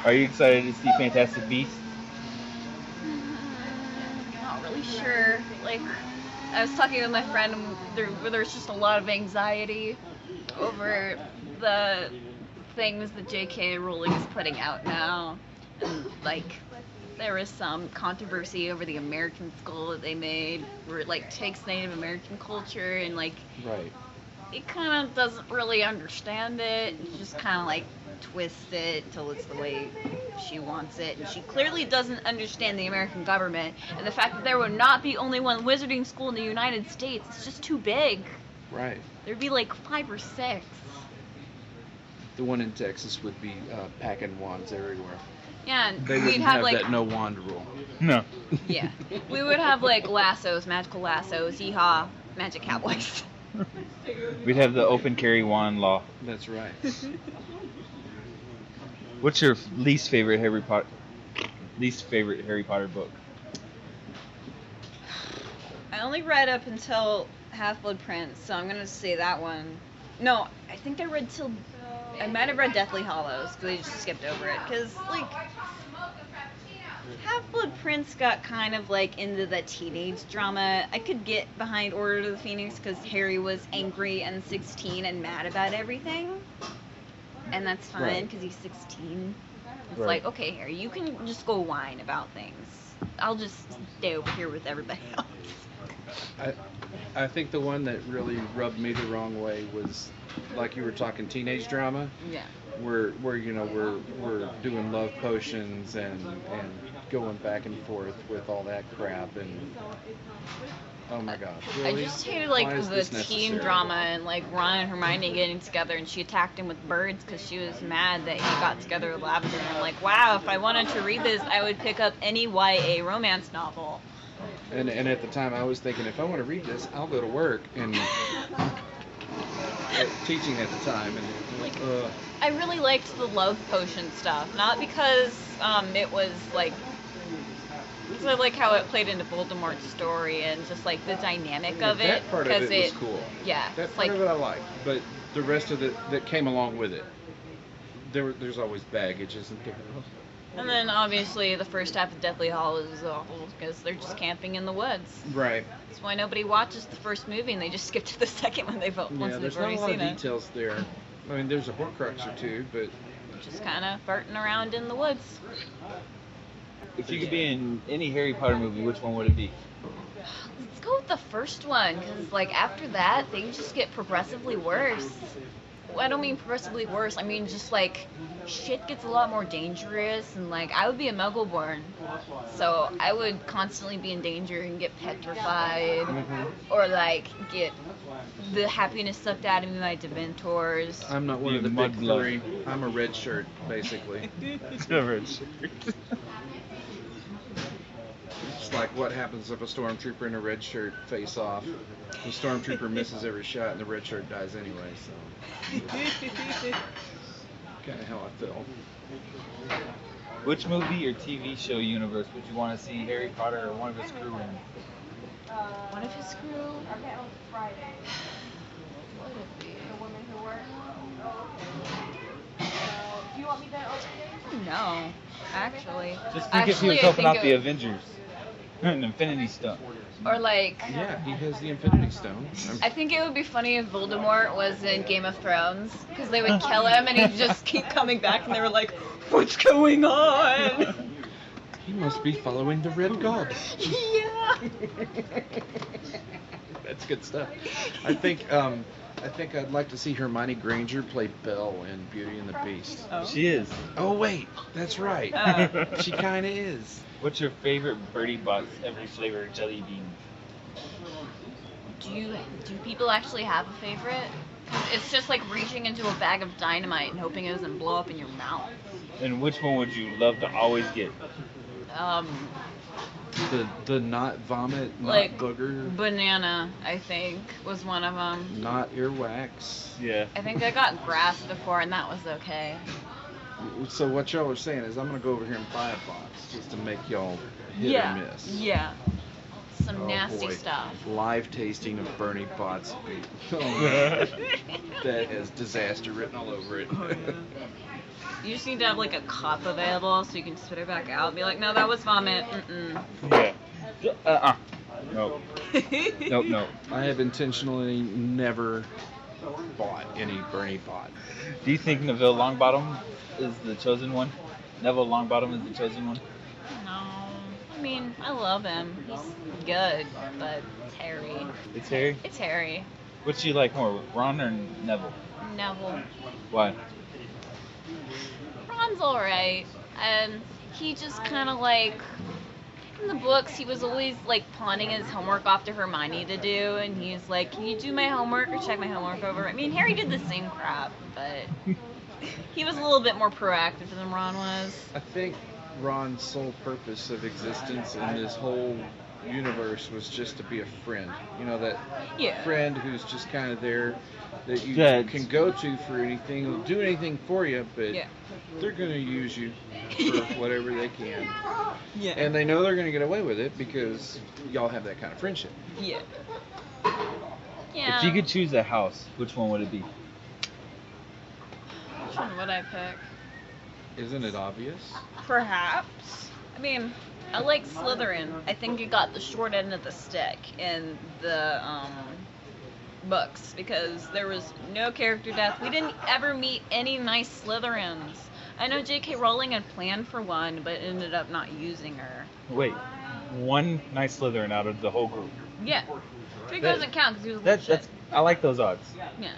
Are you excited to see Fantastic Beasts? Not really sure. Like, I was talking with my friend, and there's just a lot of anxiety over the things that J.K. Rowling is putting out now. And, like, there was some controversy over the American skull that they made, where it, like, takes Native American culture and, like, Right. it kind of doesn't really understand it. It just kind of, like, twists it till it's the way she wants it. And she clearly doesn't understand the American government. And the fact that there would not be only one wizarding school in the United States is just too big. Right. There'd be, like, 5 or 6. The one in Texas would be packing wands everywhere. Yeah, and They we'd wouldn't have, have like, that no wand rule. No. yeah. We would have, like, lassos, magical lassos, yeehaw, magic cowboys. We'd have the open carry wand law. That's right. What's your least favorite Harry Potter book? I only read up until Half-Blood Prince, so I'm gonna say that one. No, I think I might have read Deathly Hallows, because I just skipped over it. Because, like, Half-Blood Prince got kind of, like, into the teenage drama. I could get behind Order of the Phoenix, because Harry was angry and 16 and mad about everything. And that's fine, Right. because he's 16. It's Right. like, okay, Harry, you can just go whine about things. I'll just stay over here with everybody else. I think the one that really rubbed me the wrong way was, like you were talking teenage drama, Yeah. where you know we're doing love potions and going back and forth with all that crap and oh my gosh, really? I just hated, like, Why is the this teen necessary? drama and, like, Ron and Hermione getting together, and she attacked him with birds because she was mad that he got together with Lavender. And I'm like, wow, if I wanted to read this, I would pick up any YA romance novel. And at the time I was thinking, if I want to read this, I'll go to work and teaching at the time, and I really liked the love potion stuff, not because it was like. Because I like how it played into Voldemort's story and just like the dynamic of it. That part of it was cool. Yeah. That part of it I liked, but the rest of it that came along with it, there's always baggage, isn't there? And then obviously the first half of Deathly Hallows is awful because they're just camping in the woods. Right. That's why nobody watches the first movie and they just skip to the second one once they've there's already not a lot seen of it. details there. I mean, there's a Horcrux or two, but Just kind of farting around in the woods. If you could be in any Harry Potter movie, which one would it be? Let's go with the first one because like after that things just get progressively worse. Well, I don't mean progressively worse. I mean just like shit gets a lot more dangerous and like I would be a Muggle-born, so I would constantly be in danger and get petrified or like get the happiness sucked out of me by Dementors. I'm not one of the big three. I'm a red shirt, basically. It's a red shirt. It's like what happens if a stormtrooper and a red shirt face off. The stormtrooper misses every shot and the red shirt dies anyway, so. Kind of how I feel. Which movie or TV show universe would you want to see Harry Potter or one of his crew in? One of his crew? What would it be? No, actually. Just think if he was helping out the Avengers. An Infinity Stone. Or like... Yeah, he has the Infinity Stone. I think it would be funny if Voldemort was in Game of Thrones, because they would kill him and he'd just keep coming back and they were like, what's going on? He must be following the Red God. Yeah. That's good stuff. I think I'd like to see Hermione Granger play Belle in Beauty and the Beast. Oh. She is. Oh wait, that's right. She kind of is. What's your favorite Birdie Box every flavor jelly bean? Do people actually have a favorite? 'Cause it's just like reaching into a bag of dynamite and hoping it doesn't blow up in your mouth. And which one would you love to always get? The not vomit, not Like booger, banana, I think, was one of them. not earwax. Yeah. I think I got grass before, and that was okay. So what y'all are saying is I'm gonna go over here and buy a box just to make y'all hit or miss. Yeah. Some Oh, nasty boy. stuff. Live tasting of Bernie Bott's. That has disaster written all over it. You just need to have like a cup available so you can spit it back out and be like, no, that was vomit. Mm-mm. Yeah. Nope. Nope. I have intentionally never bought any Bernie Bott. Do you think Neville Longbottom is the chosen one? Neville Longbottom is the chosen one? No. I mean, I love him. He's good, but it's Harry. It's Harry? It's Harry. Which do you like more, Ron or Neville? Neville. Why? Ron's alright. And he just kind of like... In the books, he was always like pawning his homework off to Hermione to do, and he's like, can you do my homework or check my homework over? I mean, Harry did the same crap, but he was a little bit more proactive than Ron was. I think Ron's sole purpose of existence in this whole universe was just to be a friend. You know, that friend who's just kind of there that you can go to for anything, who'll do anything for you, but they're going to use you for whatever they can. Yeah. And they know they're going to get away with it because y'all have that kind of friendship. Yeah. Yeah. If you could choose a house, which one would it be? Which one would I pick? Isn't it obvious? Perhaps. I mean, I like Slytherin. I think it got the short end of the stick in the books because there was no character death. We didn't ever meet any nice Slytherins. I know J.K. Rowling had planned for one, but ended up not using her. Wait, one nice Slytherin out of the whole group. Yeah. Big doesn't count because he was a little shit. I like those odds. Yeah.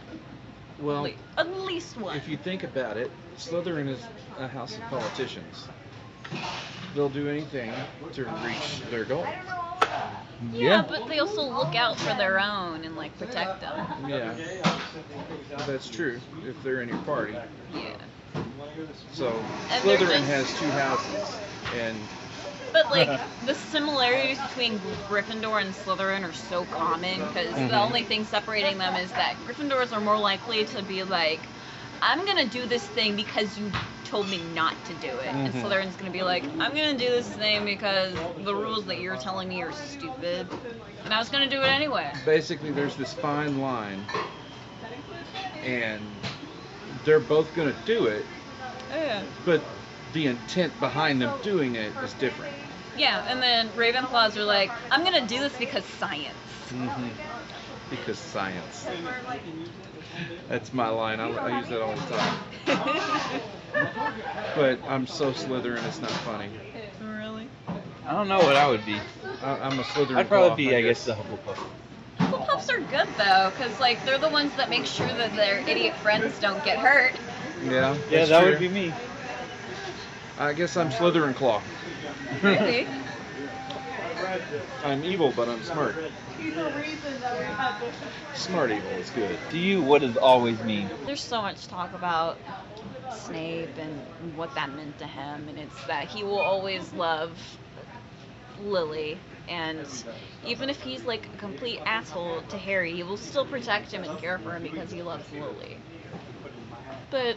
Well, at least one. If you think about it, Slytherin is a house of politicians. They'll do anything to reach their goal. Yeah, but they also look out for their own and like protect them. Yeah, that's true. If they're in your party. Yeah. So And Slytherin has two houses, and But like the similarities between Gryffindor and Slytherin are so common because the only thing separating them is that Gryffindors are more likely to be like, I'm gonna do this thing because you told me not to do it, and Slytherin's gonna be like, I'm gonna do this thing because the rules that you're telling me are stupid, and I was gonna do it anyway. Basically, there's this fine line, and they're both gonna do it, Yeah. but the intent behind them doing it is different. Yeah, and then Ravenclaws are like, I'm gonna do this because science. Because science. That's my line. I use that all the time. But I'm so Slytherin, it's not funny. Really? I don't know what I would be. I'm a Slytherin. I'd probably be, I guess, the Hufflepuff. Hufflepuffs are good though, because like they're the ones that make sure that their idiot friends don't get hurt. Yeah. Yeah, that would be me. I guess I'm Slytherin Claw. Really? I'm evil, but I'm smart. Smart evil is good. To you, what does always mean? There's so much talk about Snape and what that meant to him, and it's that he will always love Lily, and even if he's like a complete asshole to Harry, he will still protect him and care for him because he loves Lily. But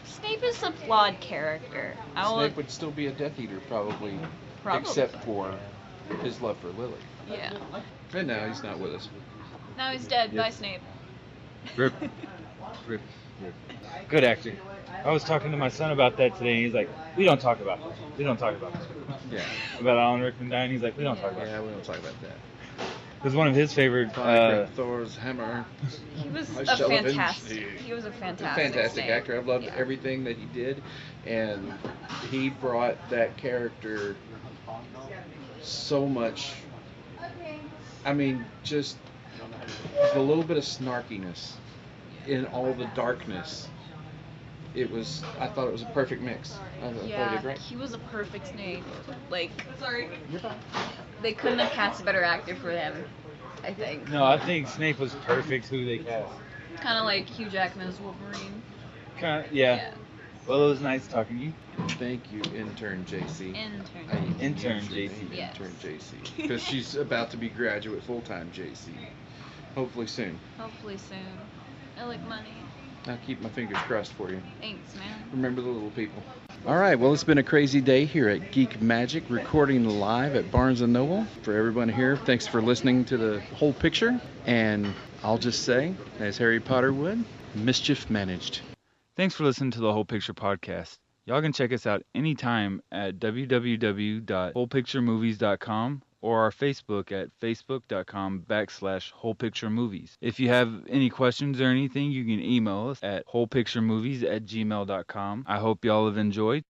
Snape is a flawed character. Snape would still be a Death Eater, probably. Except for his love for Lily. Yeah. And now he's not with us. Now he's dead. Yep. Bye, Snape. Rip. Rip. Rip. Good actor. I was talking to my son about that today, and he's like, we don't talk about this. We don't talk about this. Yeah. About Alan Rickman dying, he's like, we don't talk about Yeah, we don't talk about that. it. It was one of his favorite... Thor's hammer. He was I a shall fantastic. avenge thee. He was a Fantastic Snape. actor. I've loved Yeah. everything that he did, and he brought that character so much. I mean, just a little bit of snarkiness in all the darkness. I thought it was a perfect mix. I thought he Yeah, did great. he was a perfect Snape. Like, they couldn't have cast a better actor for him, I think. No, I think Snape was perfect who they cast. Kind of like Hugh Jackman as Wolverine. Yeah. Well, it was nice talking to you. Thank you, intern JC. Intern. JC. Yes. Intern JC. Because she's about to be graduate full-time JC. Hopefully soon. Hopefully soon. I like money. I'll keep my fingers crossed for you. Thanks, man. Remember the little people. All right, well, it's been a crazy day here at Geek Magic, recording live at Barnes & Noble. For everyone here, thanks for listening to the whole picture. And I'll just say, as Hary Potter would, mischief managed. Thanks for listening to the Whole Picture Podcast. Y'all can check us out anytime at www.wholepicturemovies.com or our Facebook at facebook.com/wholepicturemovies. If you have any questions or anything, you can email us at wholepicturemovies@gmail.com. I hope y'all have enjoyed.